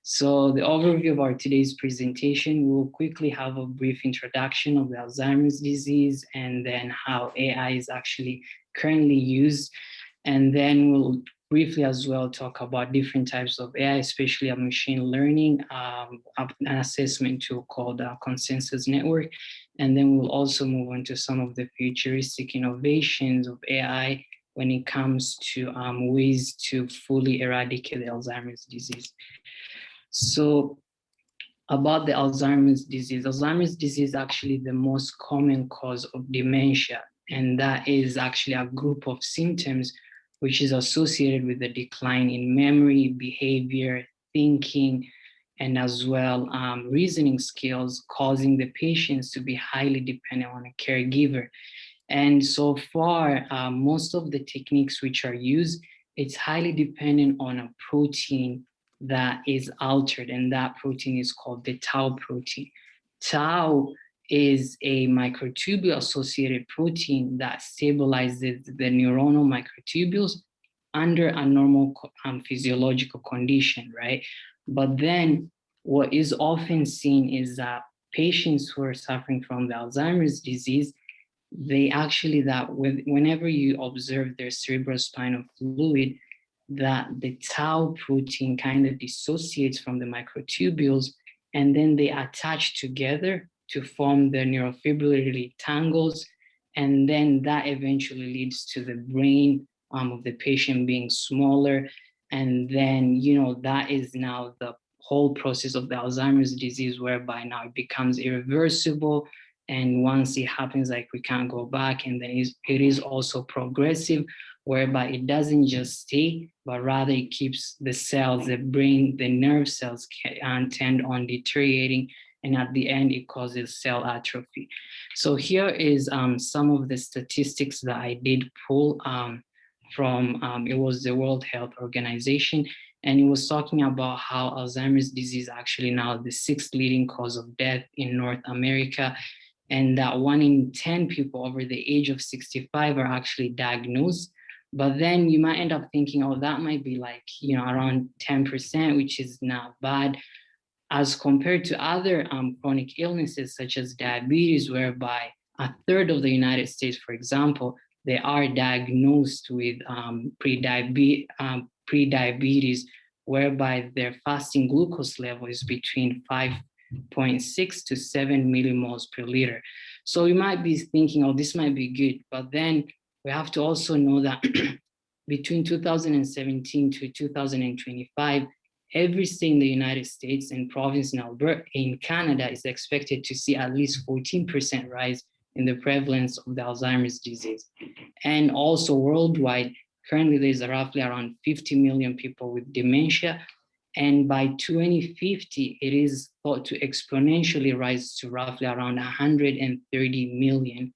Speaker 4: So the overview of our today's presentation, we'll quickly have a brief introduction of the Alzheimer's disease and then how AI is actually currently used. And then we'll briefly as well talk about different types of AI, especially a machine learning, an assessment tool called Consensus Network. And then we'll also move on to some of the futuristic innovations of AI when it comes to ways to fully eradicate the Alzheimer's disease. So about the Alzheimer's disease is actually the most common cause of dementia. And that is actually a group of symptoms which is associated with the decline in memory, behavior, thinking, and as well reasoning skills, causing the patients to be highly dependent on a caregiver. And so far, most of the techniques which are used, it's highly dependent on a protein that is altered, and that protein is called the tau protein. Tau is a microtubule-associated protein that stabilizes the neuronal microtubules under a normal physiological condition, right? But then what is often seen is that patients who are suffering from the Alzheimer's disease, they actually, whenever you observe their cerebrospinal fluid, that the tau protein kind of dissociates from the microtubules, and then they attach together to form the neurofibrillary tangles, and then that eventually leads to the brain of the patient being smaller, and then that is now the whole process of the Alzheimer's disease, whereby now it becomes irreversible, and once it happens, like, we can't go back, and then it is also progressive, whereby it doesn't just stay, but rather it keeps the cells, the brain, the nerve cells tend on deteriorating, and at the end it causes cell atrophy. So here is some of the statistics that I did pull from, it was the World Health Organization, and it was talking about how Alzheimer's disease actually now the 6th leading cause of death in North America, and that 1 in 10 people over the age of 65 are actually diagnosed. But then you might end up thinking, oh, that might be like, around 10%, which is not bad, as compared to other chronic illnesses such as diabetes, whereby 1/3 of the United States, for example, they are diagnosed with pre-diabetes, whereby their fasting glucose level is between 5.6 to 7 millimoles per liter. So you might be thinking, oh, this might be good, but then we have to also know that between 2017 to 2025, every state in the United States and province in Alberta, in Canada, is expected to see at least 14% rise in the prevalence of the Alzheimer's disease. And also worldwide, currently there's roughly around 50 million people with dementia. And by 2050, it is thought to exponentially rise to roughly around 130 million.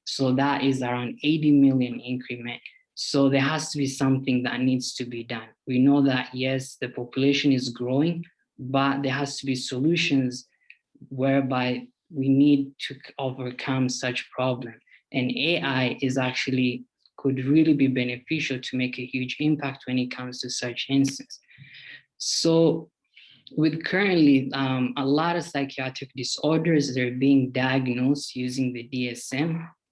Speaker 4: So that is around 80 million increment. So there has to be something that needs to be done. We know that, yes, the population is growing, but there has to be solutions whereby we need to overcome such problem. And AI is actually could really be beneficial to make a huge impact when it comes to such instance. So with currently a lot of psychiatric disorders, they're being diagnosed using the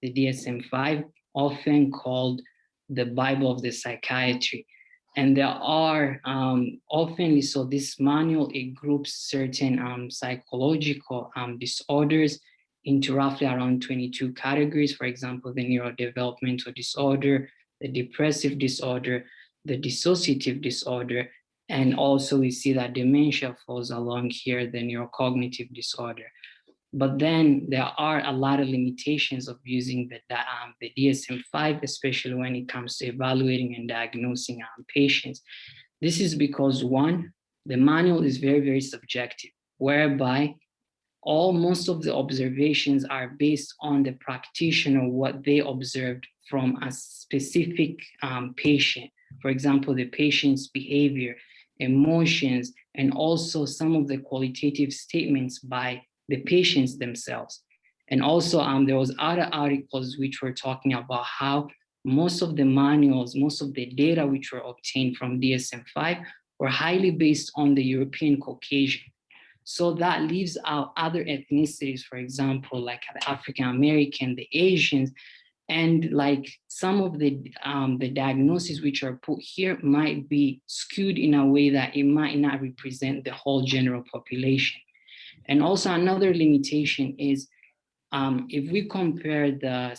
Speaker 4: DSM-5, often called the Bible of the psychiatry. And there are often, so this manual, it groups certain psychological disorders into roughly around 22 categories. For example, the neurodevelopmental disorder, the depressive disorder, the dissociative disorder, and also we see that dementia falls along here, the neurocognitive disorder. But then there are a lot of limitations of using the DSM-5, especially when it comes to evaluating and diagnosing patients. This is because, one, the manual is very, very subjective, whereby most of the observations are based on the practitioner, what they observed from a specific patient. For example, the patient's behavior, emotions, and also some of the qualitative statements by the patients themselves. And also there was other articles which were talking about how most of the manuals, most of the data which were obtained from DSM-5 were highly based on the European Caucasian. So that leaves out other ethnicities, for example, like the African American, the Asians, and like some of the diagnoses which are put here might be skewed in a way that it might not represent the whole general population. And also another limitation is if we compare the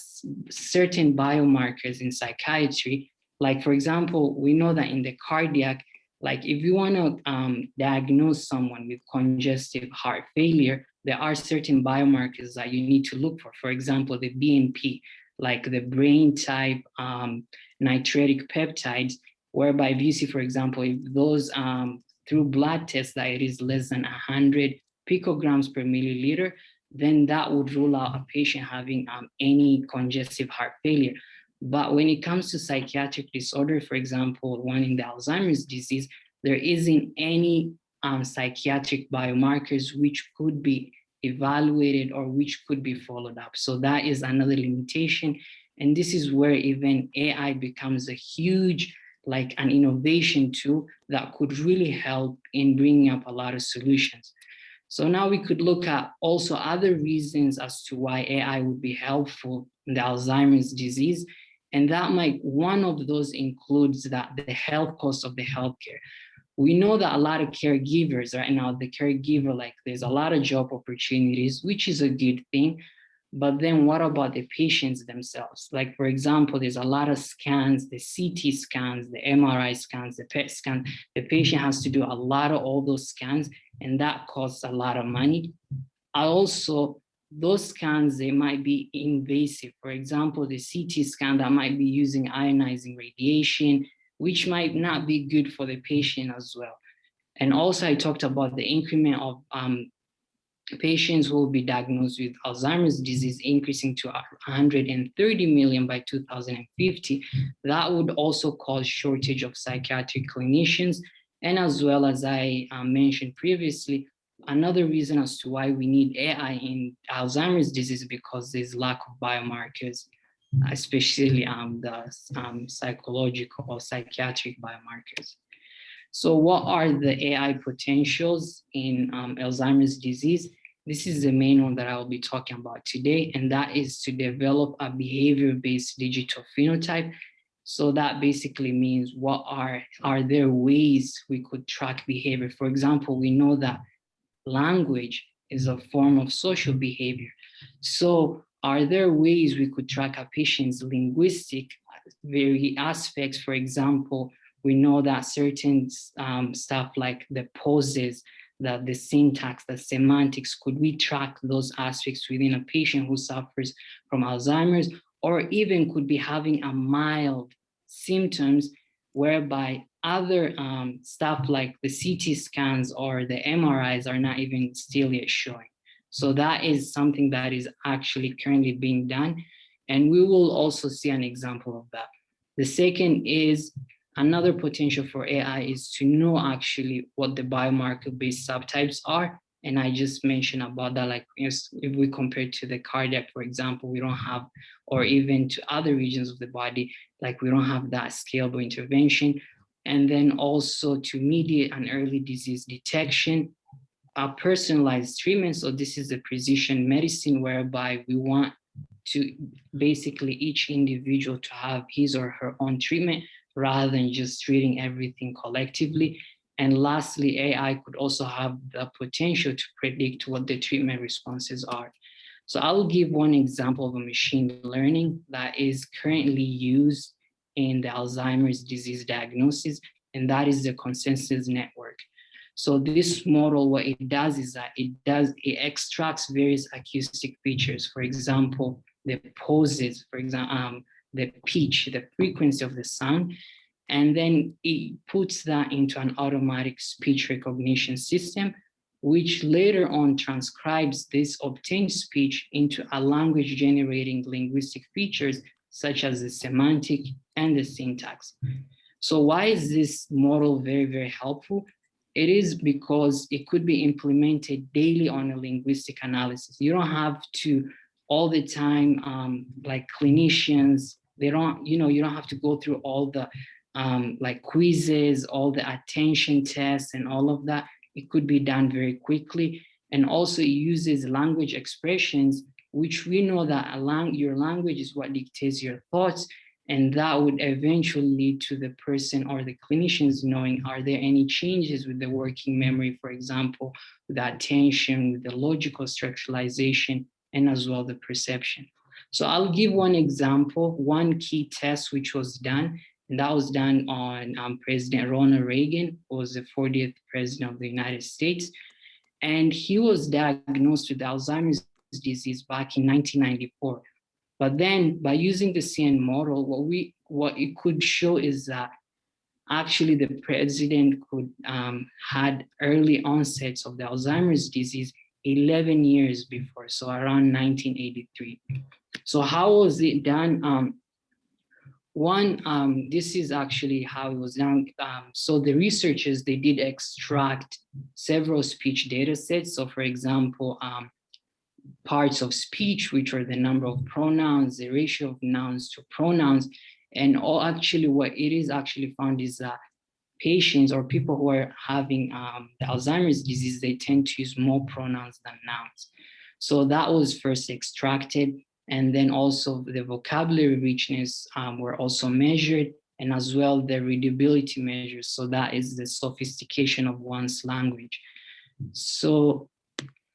Speaker 4: certain biomarkers in psychiatry, like for example, we know that in the cardiac, like if you want to diagnose someone with congestive heart failure, there are certain biomarkers that you need to look for. For example, the BNP, like the brain type nitric peptides, whereby if you see, for example, if those through blood tests that it is less than 100 picograms per milliliter, then that would rule out a patient having any congestive heart failure. But when it comes to psychiatric disorder, for example, one in the Alzheimer's disease, there isn't any psychiatric biomarkers which could be evaluated or which could be followed up. So that is another limitation. And this is where even AI becomes a huge, like an innovation tool that could really help in bringing up a lot of solutions. So now we could look at also other reasons as to why AI would be helpful in the Alzheimer's disease. And that one of those includes that the health cost of the healthcare. We know that a lot of caregivers right now, the caregiver, like there's a lot of job opportunities, which is a good thing. But then what about the patients themselves? Like, for example, there's a lot of scans, the CT scans, the MRI scans, the PET scans. The patient has to do a lot of all those scans, and that costs a lot of money. Also, those scans, they might be invasive. For example, the CT scan that might be using ionizing radiation, which might not be good for the patient as well. And also I talked about the increment of patients who will be diagnosed with Alzheimer's disease increasing to 130 million by 2050. That would also cause shortage of psychiatric clinicians. And as well as I mentioned previously, another reason as to why we need AI in Alzheimer's disease because there's lack of biomarkers, especially the psychological or psychiatric biomarkers. So what are the AI potentials in Alzheimer's disease? This is the main one that I will be talking about today, and that is to develop a behavior-based digital phenotype. So that basically means what are there ways we could track behavior? For example, we know that language is a form of social behavior. So are there ways we could track a patient's linguistic aspects? For example, we know that certain stuff like the poses, the syntax, the semantics, could we track those aspects within a patient who suffers from Alzheimer's, or even could be having a mild symptoms whereby other stuff like the CT scans or the MRIs are not even still yet showing. So that is something that is actually currently being done. And we will also see an example of that. The second is another potential for AI is to know actually what the biomarker-based subtypes are. And I just mentioned about that, like if we compare to the cardiac, for example, we don't have, or even to other regions of the body, like we don't have that scalable intervention. And then also to mediate an early disease detection, a personalized treatment. So this is the precision medicine whereby we want to basically each individual to have his or her own treatment rather than just treating everything collectively. And lastly, AI could also have the potential to predict what the treatment responses are. So I'll give one example of a machine learning that is currently used in the Alzheimer's disease diagnosis, and that is the consensus network. So this model, what it does is that it extracts various acoustic features. For example, the pauses, for example, the pitch, the frequency of the sound, and then it puts that into an automatic speech recognition system, which later on transcribes this obtained speech into a language generating linguistic features such as the semantic and the syntax. So why is this model very, very helpful? It is because it could be implemented daily on a linguistic analysis. You don't have to all the time, like clinicians, you don't have to go through all the like quizzes, all the attention tests and all of that. It could be done very quickly. And also it uses language expressions, which we know that your language is what dictates your thoughts. And that would eventually lead to the person or the clinicians knowing, are there any changes with the working memory, for example, with the attention, with the logical structuralization, and as well the perception. So I'll give one example, one key test which was done, and that was done on President Ronald Reagan, who was the 40th president of the United States. And he was diagnosed with Alzheimer's disease back in 1994. But then by using the CN model, what it could show is that actually the president could had early onsets of the Alzheimer's disease 11 years before, so around 1983. So how was it done? This is actually how it was done. So the researchers, they did extract several speech data sets. So for example, parts of speech, which are the number of pronouns, the ratio of nouns to pronouns, and what it is actually found is that patients or people who are having the Alzheimer's disease, they tend to use more pronouns than nouns. So that was first extracted, and then also the vocabulary richness were also measured, and as well the readability measures. So that is the sophistication of one's language. So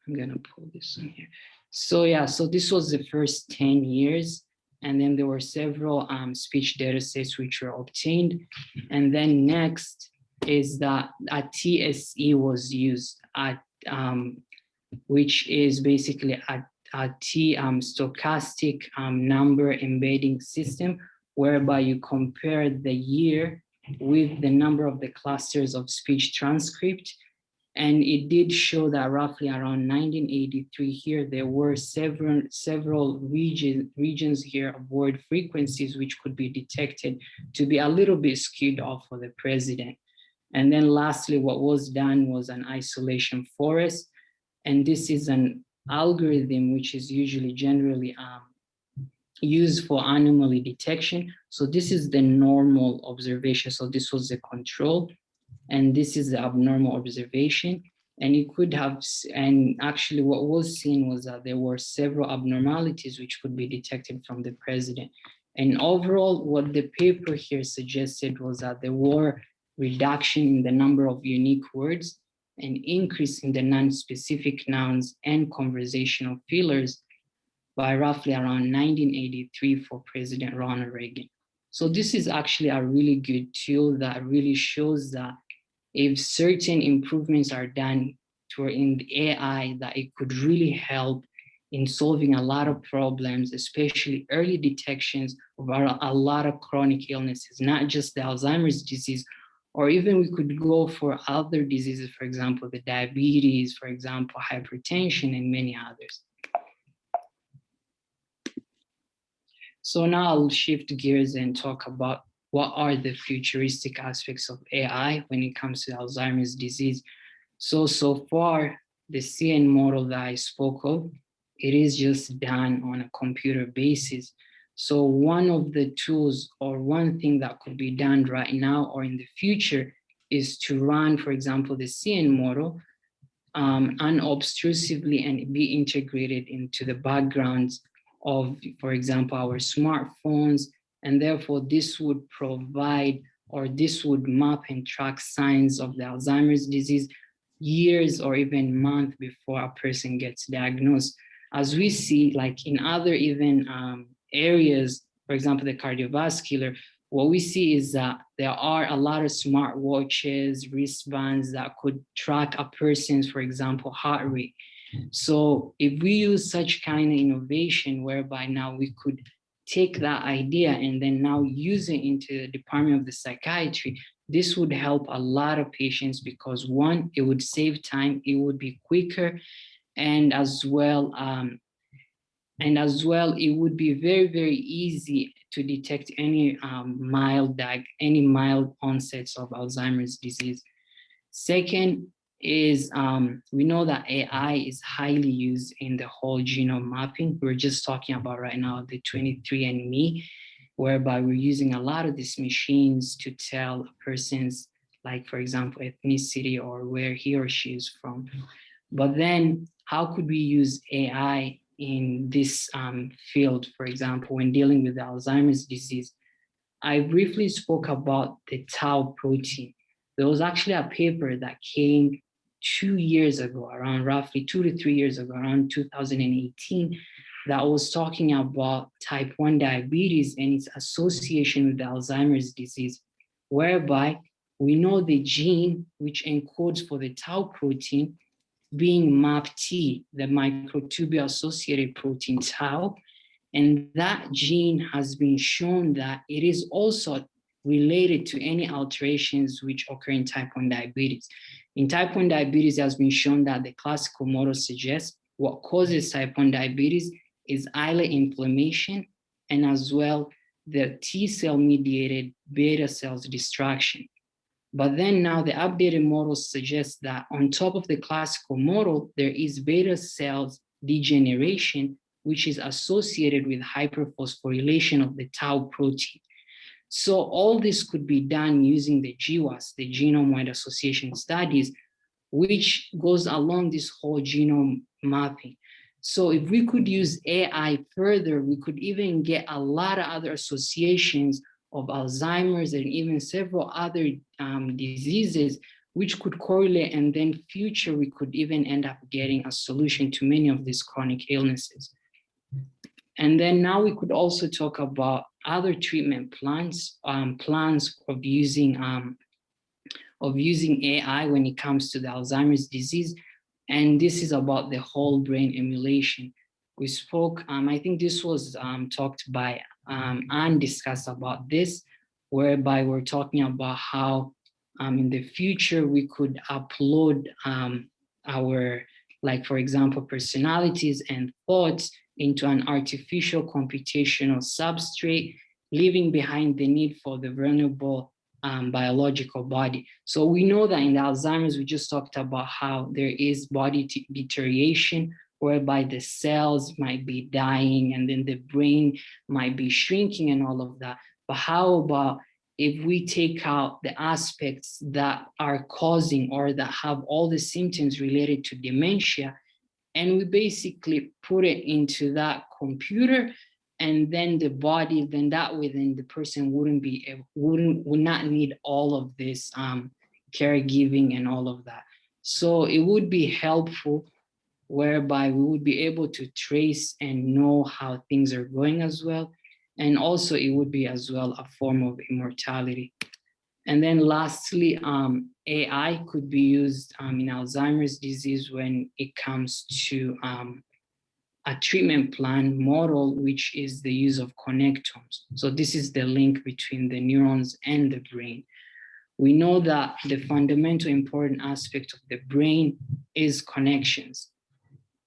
Speaker 4: I'm gonna pull this in here. So yeah, so this was the first 10 years. And then there were several speech data sets which were obtained. And then next is that a TSE was used, which is basically a stochastic number embedding system, whereby you compare the year with the number of the clusters of speech transcript. And it did show that roughly around 1983 here, there were several regions here of word frequencies which could be detected to be a little bit skewed off for the president. And then lastly, what was done was an isolation forest. And this is an algorithm which is usually generally used for anomaly detection. So this is the normal observation. So this was the control. And this is the abnormal observation. And it could have, and actually what was seen was that there were several abnormalities which could be detected from the president. And overall, what the paper here suggested was that there were reduction in the number of unique words and increase in the non-specific nouns and conversational fillers by roughly around 1983 for President Ronald Reagan. So this is actually a really good tool that really shows that if certain improvements are done in the AI, that it could really help in solving a lot of problems, especially early detections of a lot of chronic illnesses, not just the Alzheimer's disease, or even we could go for other diseases, for example, the diabetes, for example, hypertension, and many others. So now I'll shift gears and talk about what are the futuristic aspects of AI when it comes to Alzheimer's disease. So far, the CN model that I spoke of, it is just done on a computer basis. So one of the tools or one thing that could be done right now or in the future is to run, for example, the CN model unobtrusively and be integrated into the backgrounds of, for example, our smartphones. And therefore, this would provide or this would map and track signs of the Alzheimer's disease years or even months before a person gets diagnosed. As we see, like in other even areas, for example, the cardiovascular, what we see is that there are a lot of smart watches, wristbands that could track a person's, for example, heart rate. So if we use such kind of innovation whereby now we could take that idea and then now use it into the Department of the Psychiatry, this would help a lot of patients because one, it would save time, it would be quicker, and as well, it would be very, very easy to detect any mild onsets of Alzheimer's disease. Second is we know that AI is highly used in the whole genome mapping. We're just talking about right now the 23andMe, whereby we're using a lot of these machines to tell a person's, like, for example, ethnicity or where he or she is from. But then how could we use AI in this field, for example, when dealing with the Alzheimer's disease? I briefly spoke about the tau protein. There was actually a paper that came 2 years ago, around roughly 2 to 3 years ago, around 2018, that was talking about type 1 diabetes and its association with the Alzheimer's disease, whereby we know the gene which encodes for the tau protein being MAPT, the microtubule associated protein tau, and that gene has been shown that it is also related to any alterations which occur in type 1 diabetes. In type 1 diabetes, it has been shown that the classical model suggests what causes type 1 diabetes is islet inflammation and as well the T cell mediated beta cells distraction. But then now the updated model suggests that on top of the classical model, there is beta cells degeneration, which is associated with hyperphosphorylation of the tau protein. So all this could be done using the GWAS, the genome-wide association studies, which goes along this whole genome mapping. So if we could use AI further, we could even get a lot of other associations of Alzheimer's and even several other diseases which could correlate, and then future we could even end up getting a solution to many of these chronic illnesses. And then now we could also talk about other treatment plans of using AI when it comes to the Alzheimer's disease. And this is about the whole brain emulation. We spoke, I think this was talked by and discussed about this, whereby we're talking about how in the future we could upload our, like, for example, personalities and thoughts into an artificial computational substrate, leaving behind the need for the vulnerable biological body. So we know that in the Alzheimer's, we just talked about how there is body deterioration, whereby the cells might be dying and then the brain might be shrinking and all of that. But how about if we take out the aspects that are causing or that have all the symptoms related to dementia, and we basically put it into that computer, and then the body, then that way, then the person would not need all of this caregiving and all of that. So it would be helpful, whereby we would be able to trace and know how things are going as well. And also it would be as well a form of immortality. And then lastly, AI could be used in Alzheimer's disease when it comes to a treatment plan model, which is the use of connectomes. So this is the link between the neurons and the brain. We know that the fundamental important aspect of the brain is connections,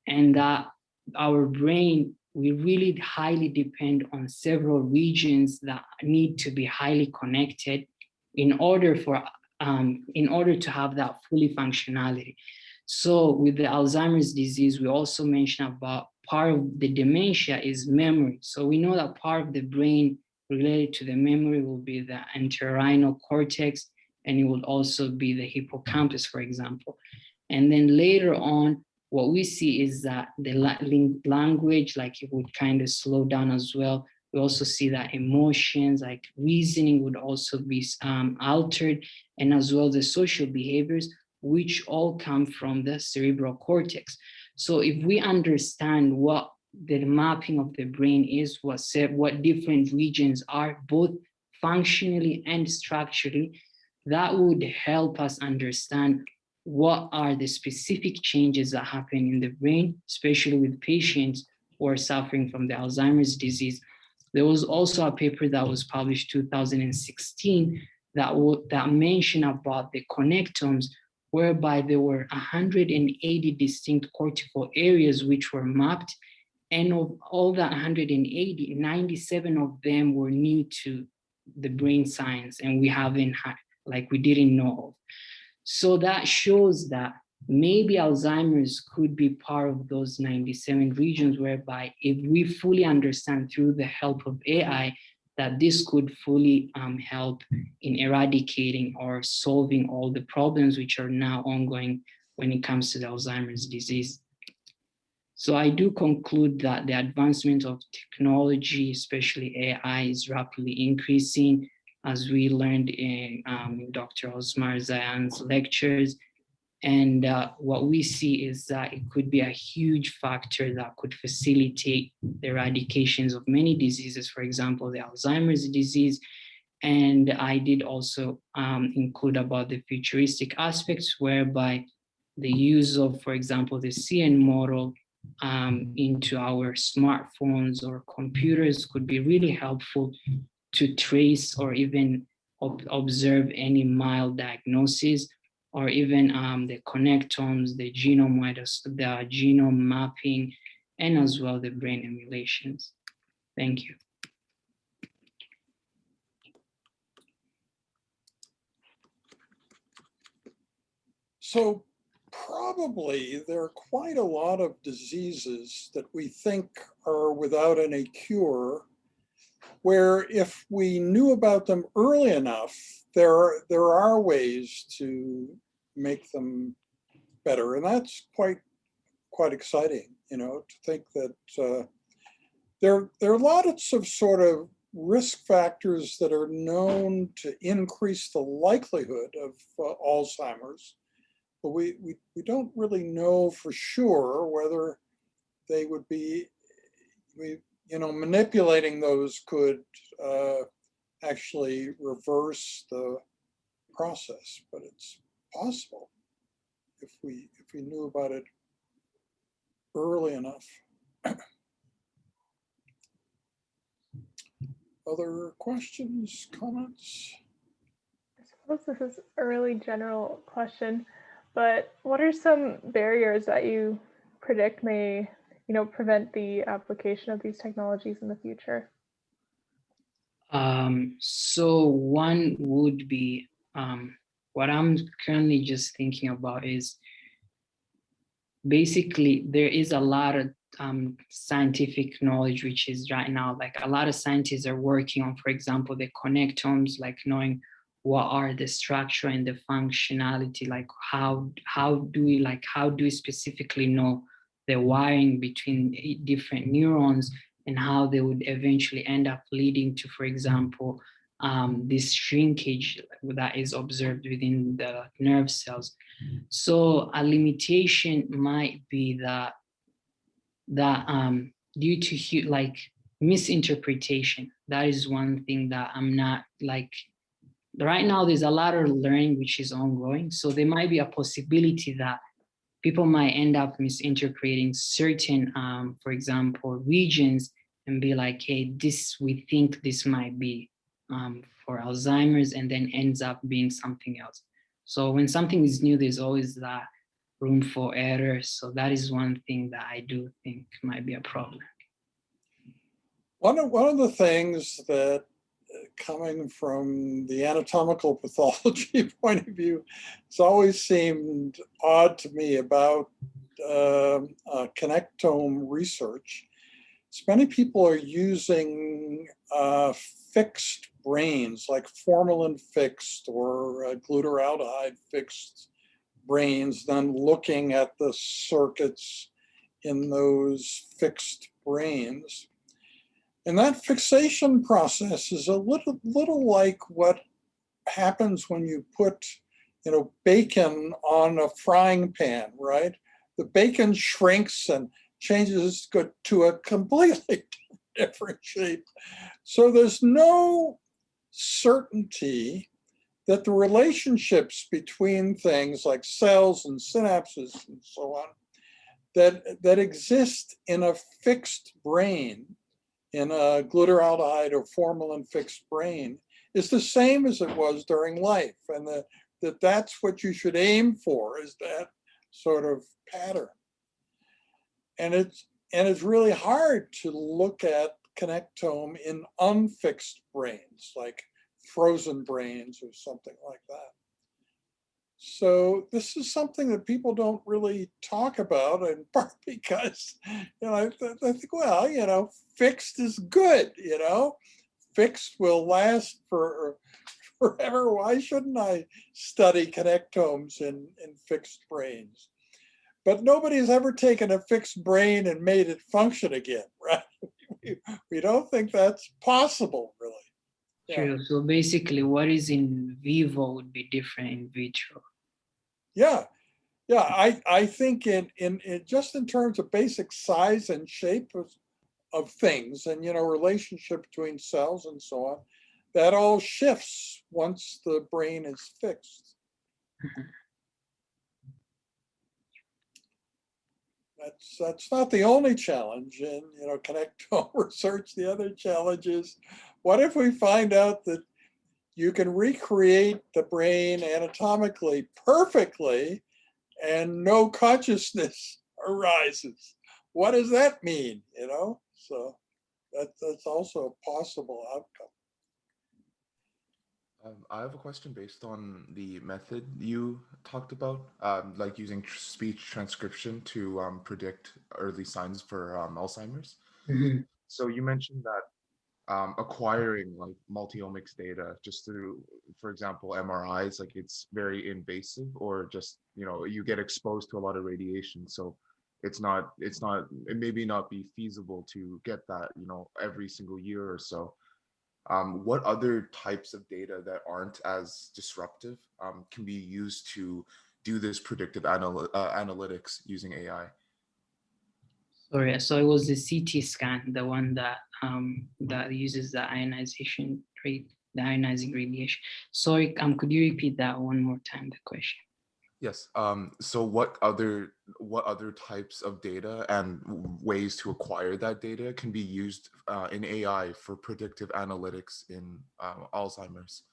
Speaker 4: and that our brain, we really highly depend on several regions that need to be highly connected in order to have that fully functionality. So with the Alzheimer's disease, we also mentioned about part of the dementia is memory. So we know that part of the brain related to the memory will be the entorhinal cortex, and it will also be the hippocampus, for example. And then later on, what we see is that the language, like, it would kind of slow down as well. We also see that emotions like reasoning would also be altered, and as well the social behaviors, which all come from the cerebral cortex. So if we understand what the mapping of the brain is, what different regions are, both functionally and structurally, that would help us understand what are the specific changes that happen in the brain, especially with patients who are suffering from the Alzheimer's disease. There was also a paper that was published 2016 that mentioned about the connectomes, whereby there were 180 distinct cortical areas which were mapped, and of all that 180, 97 of them were new to the brain science, and we didn't know of. So that shows that maybe Alzheimer's could be part of those 97 regions, whereby if we fully understand through the help of AI, that this could fully help in eradicating or solving all the problems which are now ongoing when it comes to the Alzheimer's disease. So I do conclude that the advancement of technology, especially AI, is rapidly increasing, as we learned in Dr. Osmar Zayan's lectures. And what we see is that it could be a huge factor that could facilitate the eradications of many diseases, for example, the Alzheimer's disease. And I did also include about the futuristic aspects, whereby the use of, for example, the CN model into our smartphones or computers could be really helpful to trace or even observe any mild diagnosis, or even the connectomes, the genome mapping, and as well the brain emulations. Thank you.
Speaker 1: So probably there are quite a lot of diseases that we think are without any cure, where if we knew about them early enough, there are ways to make them better. And that's quite exciting, you know, to think that there are lots of sort of risk factors that are known to increase the likelihood of Alzheimer's, but we don't really know for sure whether they would be, you know, manipulating those could actually reverse the process, but it's possible if we knew about it early enough. Other questions, comments?
Speaker 2: I suppose this is a really general question, but what are some barriers that you predict may, you know, prevent the application of these technologies in the future?
Speaker 4: So one would be, what I'm currently just thinking about is basically there is a lot of scientific knowledge, which is right now, like a lot of scientists are working on, for example, the connectomes, like knowing what are the structure and the functionality, like how do we specifically know the wiring between different neurons, and how they would eventually end up leading to, for example, this shrinkage that is observed within the nerve cells. So a limitation might be that due to like misinterpretation, that is one thing that I'm not like, right now there's a lot of learning which is ongoing. So there might be a possibility that people might end up misinterpreting certain, for example, regions, and be like, hey, we think this might be for Alzheimer's, and then ends up being something else. So when something is new, there's always that room for error. So that is one thing that I do think might be a problem.
Speaker 1: One of the things that, coming from the anatomical pathology point of view, it's always seemed odd to me about connectome research. So many people are using fixed brains, like formalin fixed or glutaraldehyde fixed brains, then looking at the circuits in those fixed brains. And that fixation process is a little like what happens when you put, bacon on a frying pan, right? The bacon shrinks and changes to a completely different shape. So there's no certainty that the relationships between things like cells and synapses and so on that exist in a fixed brain, in a glutaraldehyde or formalin fixed brain, is the same as it was during life, and that's what you should aim for, is that sort of pattern. And it's really hard to look at connectome in unfixed brains, like frozen brains or something like that. So this is something that people don't really talk about, in part because, I think, well, fixed is good, fixed will last forever. Why shouldn't I study connectomes in fixed brains? But nobody's ever taken a fixed brain and made it function again, right? We don't think that's possible, really.
Speaker 4: True. So basically, what is in vivo would be different in vitro.
Speaker 1: Yeah. I think in just in terms of basic size and shape of things, and relationship between cells and so on, that all shifts once the brain is fixed. That's not the only challenge in connectome research. The other challenge is, what if we find out that you can recreate the brain anatomically perfectly and no consciousness arises? What does that mean? So that's also a possible outcome.
Speaker 5: I have a question based on the method you talked about, like using speech transcription to predict early signs for Alzheimer's.
Speaker 4: Mm-hmm.
Speaker 5: So you mentioned that acquiring like multi-omics data just through, for example, MRIs, like it's very invasive, or just, you get exposed to a lot of radiation. So it maybe not be feasible to get that, every single year or so. What other types of data that aren't as disruptive can be used to do this predictive analytics using AI?
Speaker 4: Sorry, so it was the CT scan, the one that that uses the ionization rate, the ionizing radiation. Sorry, could you repeat that one more time, the question?
Speaker 5: Yes. So what other types of data and ways to acquire that data can be used in AI for predictive analytics in Alzheimer's?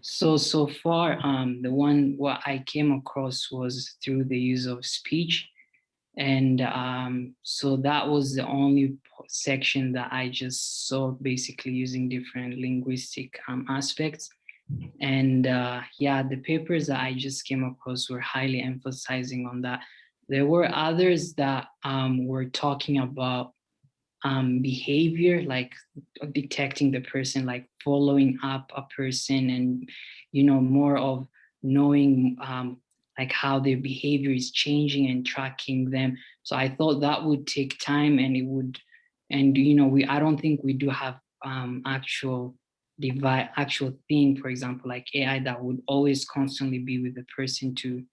Speaker 4: So far, what I came across was through the use of speech, and so that was the only section that I just saw, basically using different linguistic aspects. And yeah, the papers that I just came across were highly emphasizing on that. There were others that were talking about behavior, like detecting the person, like following up a person, and more of knowing like how their behavior is changing and tracking them. So I thought that would take time, and it would, and I don't think we do have actual thing, for example, like AI, that would always constantly be with the person to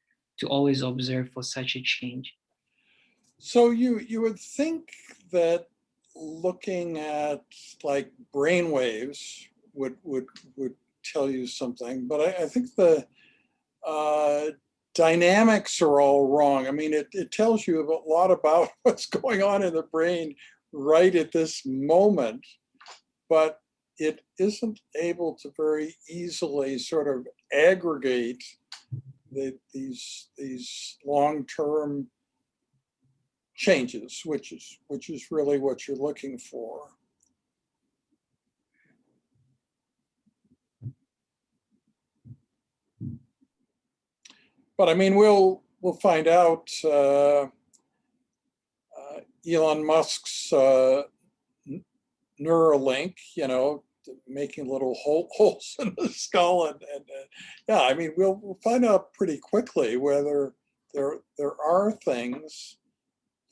Speaker 4: always observe for such a change.
Speaker 1: So you would think that looking at like brain waves would tell you something, but I think the dynamics are all wrong. I mean, it tells you a lot about what's going on in the brain right at this moment, but it isn't able to very easily sort of aggregate these long-term changes, which is really what you're looking for. But I mean, we'll find out. Elon Musk's Neuralink, making little holes in the skull, and yeah, I mean, we'll find out pretty quickly whether there are things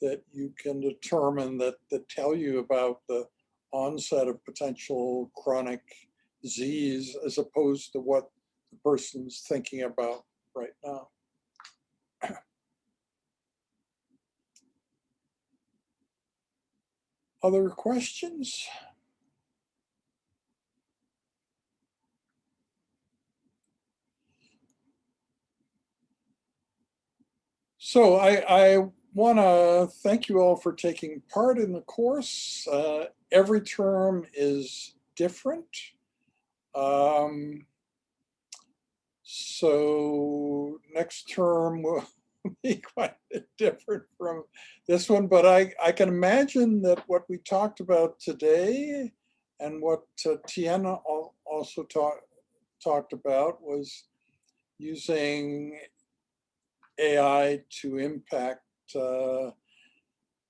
Speaker 1: that you can determine that tell you about the onset of potential chronic disease as opposed to what the person's thinking about right now. Other questions? So I want to thank you all for taking part in the course. Every term is different. So next term will be quite a bit different from this one, but I can imagine that what we talked about today and what Tiana also talked about was using AI to impact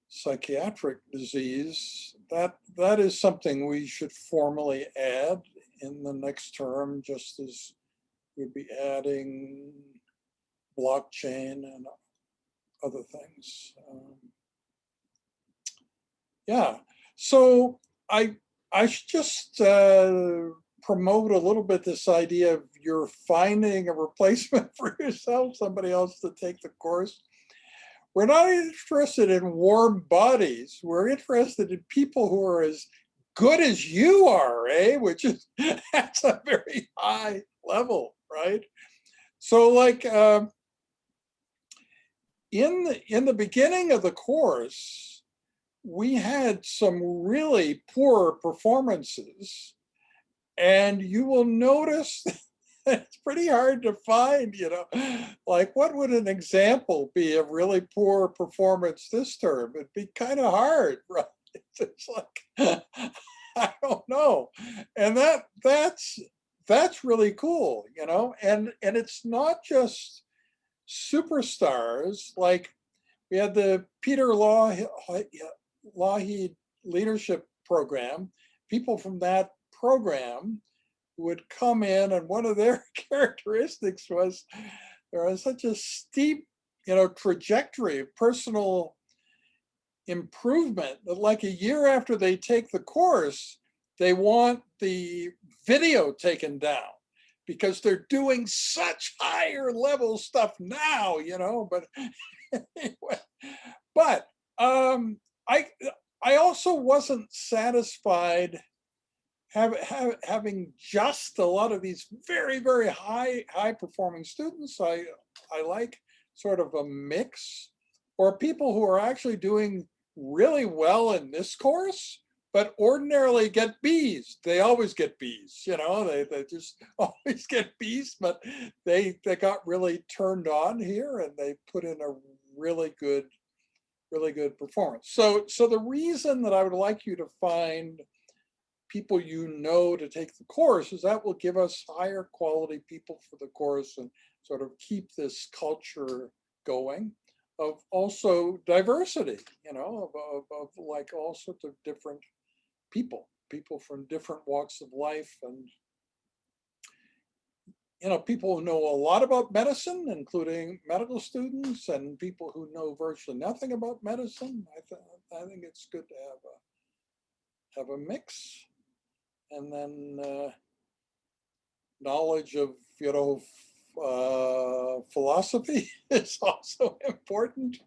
Speaker 1: psychiatric disease. That is something we should formally add in the next term, just as we'd be adding blockchain and other things. Yeah, so I should just promote a little bit this idea of you're finding a replacement for yourself, somebody else to take the course. We're not interested in warm bodies. We're interested in people who are as good as you are, which is, that's a very high level, right? So like in the beginning of the course, we had some really poor performances, and you will notice it's pretty hard to find, like what would an example be of really poor performance this term? It'd be kind of hard, right? It's like, I don't know. And that's really cool, and it's not just superstars. Like we had the Peter Lougheed Leadership Program. People from that program would come in, and one of their characteristics was there was such a steep, trajectory of personal improvement that like a year after they take the course, they want the video taken down because they're doing such higher level stuff now, but anyway, but I also wasn't satisfied having just a lot of these very, very high performing students. I like sort of a mix, or people who are actually doing really well in this course, but ordinarily get B's. They always get B's, they just always get B's, but they got really turned on here and they put in a really good performance. So the reason that I would like you to find people to take the course is that will give us higher quality people for the course and sort of keep this culture going of also diversity, of like all sorts of different people from different walks of life, and people who know a lot about medicine, including medical students, and people who know virtually nothing about medicine. I think it's good to have a mix. And then knowledge of, philosophy is also important.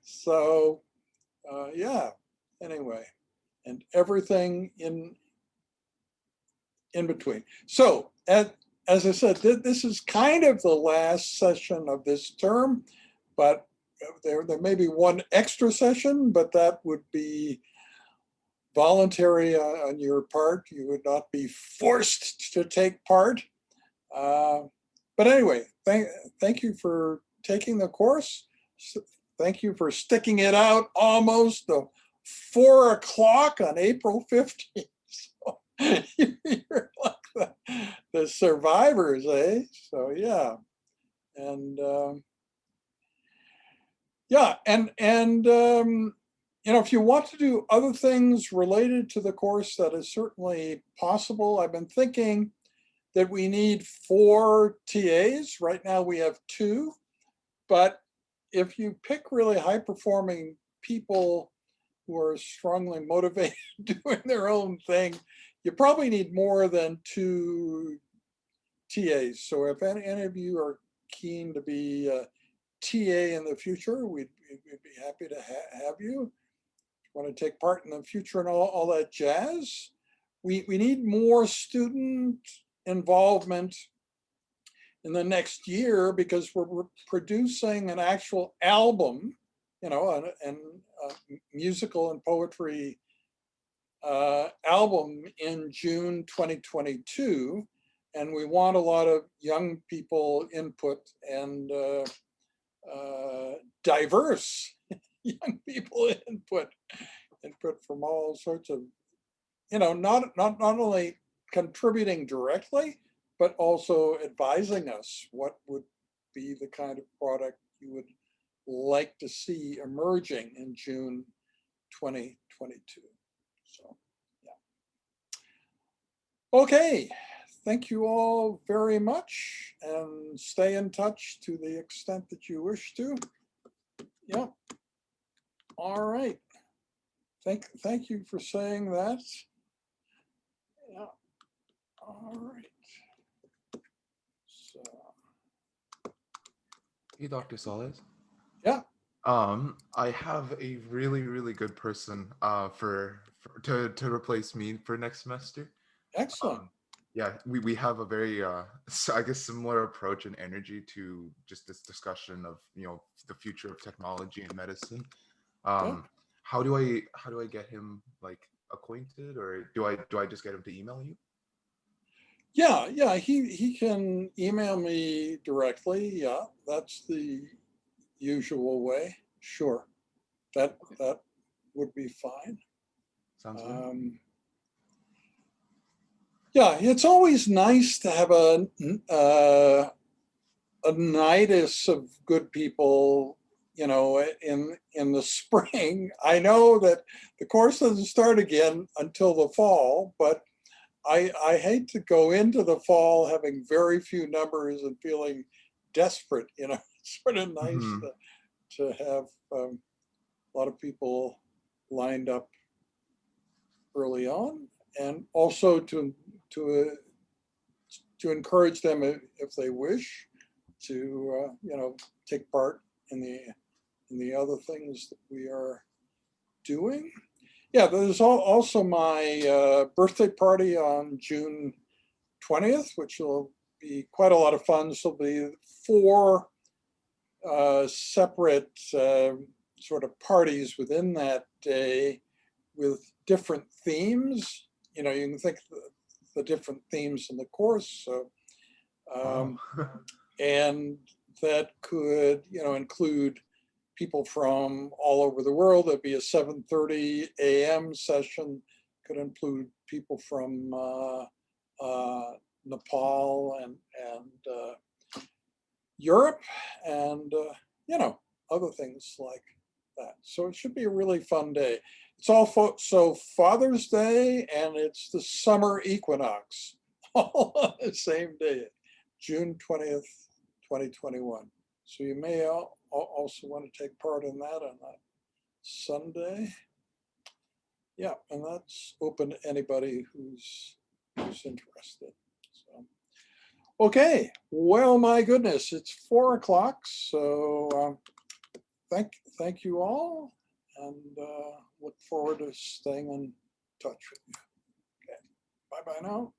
Speaker 1: So, yeah, anyway, and everything in between. So, as I said, this is kind of the last session of this term, but there may be one extra session, but that would be voluntary on your part. You would not be forced to take part. But anyway, thank you for taking the course. Thank you for sticking it out almost till 4 o'clock on April 15th. So you're like the survivors, So yeah. And yeah, and if you want to do other things related to the course, that is certainly possible. I've been thinking that we need 4 TAs. Right now we have 2, but if you pick really high performing people who are strongly motivated doing their own thing, you probably need more than 2 TAs. So if any of you are keen to be a TA in the future, we'd be happy to have you. Want to take part in the future and all that jazz. We need more student involvement in the next year because we're producing an actual album, you know, and musical and poetry album in June 2022. And we want a lot of young people input and diverse young people input from all sorts of, you know, not only contributing directly, but also advising us what would be the kind of product you would like to see emerging in June 2022. So, yeah. Okay, thank you all very much, and stay in touch to the extent that you wish to. Yeah. All right. Thank you for saying that. Yeah. All right. So,
Speaker 5: Hey, Dr. Solis.
Speaker 1: yeah.
Speaker 5: I have a really good person to replace me for next semester.
Speaker 1: Excellent.
Speaker 5: Yeah, we have a very I guess similar approach and energy to just this discussion of, you know, the future of technology and medicine.
Speaker 1: Yeah.
Speaker 5: How do I get him like acquainted, or do I just get him to email you?
Speaker 1: Yeah, he can email me directly. Yeah, that's the usual way. Sure, that would be fine.
Speaker 5: Sounds good.
Speaker 1: Yeah, it's always nice to have a nidus of good people, you know, in the spring. I know that the course doesn't start again until the fall, but I hate to go into the fall having very few numbers and feeling desperate, you know. It's sort of nice to have a lot of people lined up early on, and also to encourage them, if they wish, to you know, take part in the other things that we are doing. Yeah, there's also my birthday party on June 20th, which will be quite a lot of fun. So there'll be 4 separate sort of parties within that day with different themes. You know, you can think the different themes in the course. So, and that could, you know, include people from all over the world. There'd be a 7:30 a.m. session, could include people from Nepal and Europe, and you know, other things like that. So it should be a really fun day. It's also Father's Day, and it's the summer equinox, all on the same day, June 20th, 2021. So you may also want to take part in that on that Sunday. Yeah, and that's open to anybody who's interested. So, okay, well, my goodness, it's 4 o'clock. So thank you all, and look forward to staying in touch with you. Okay, bye-bye now.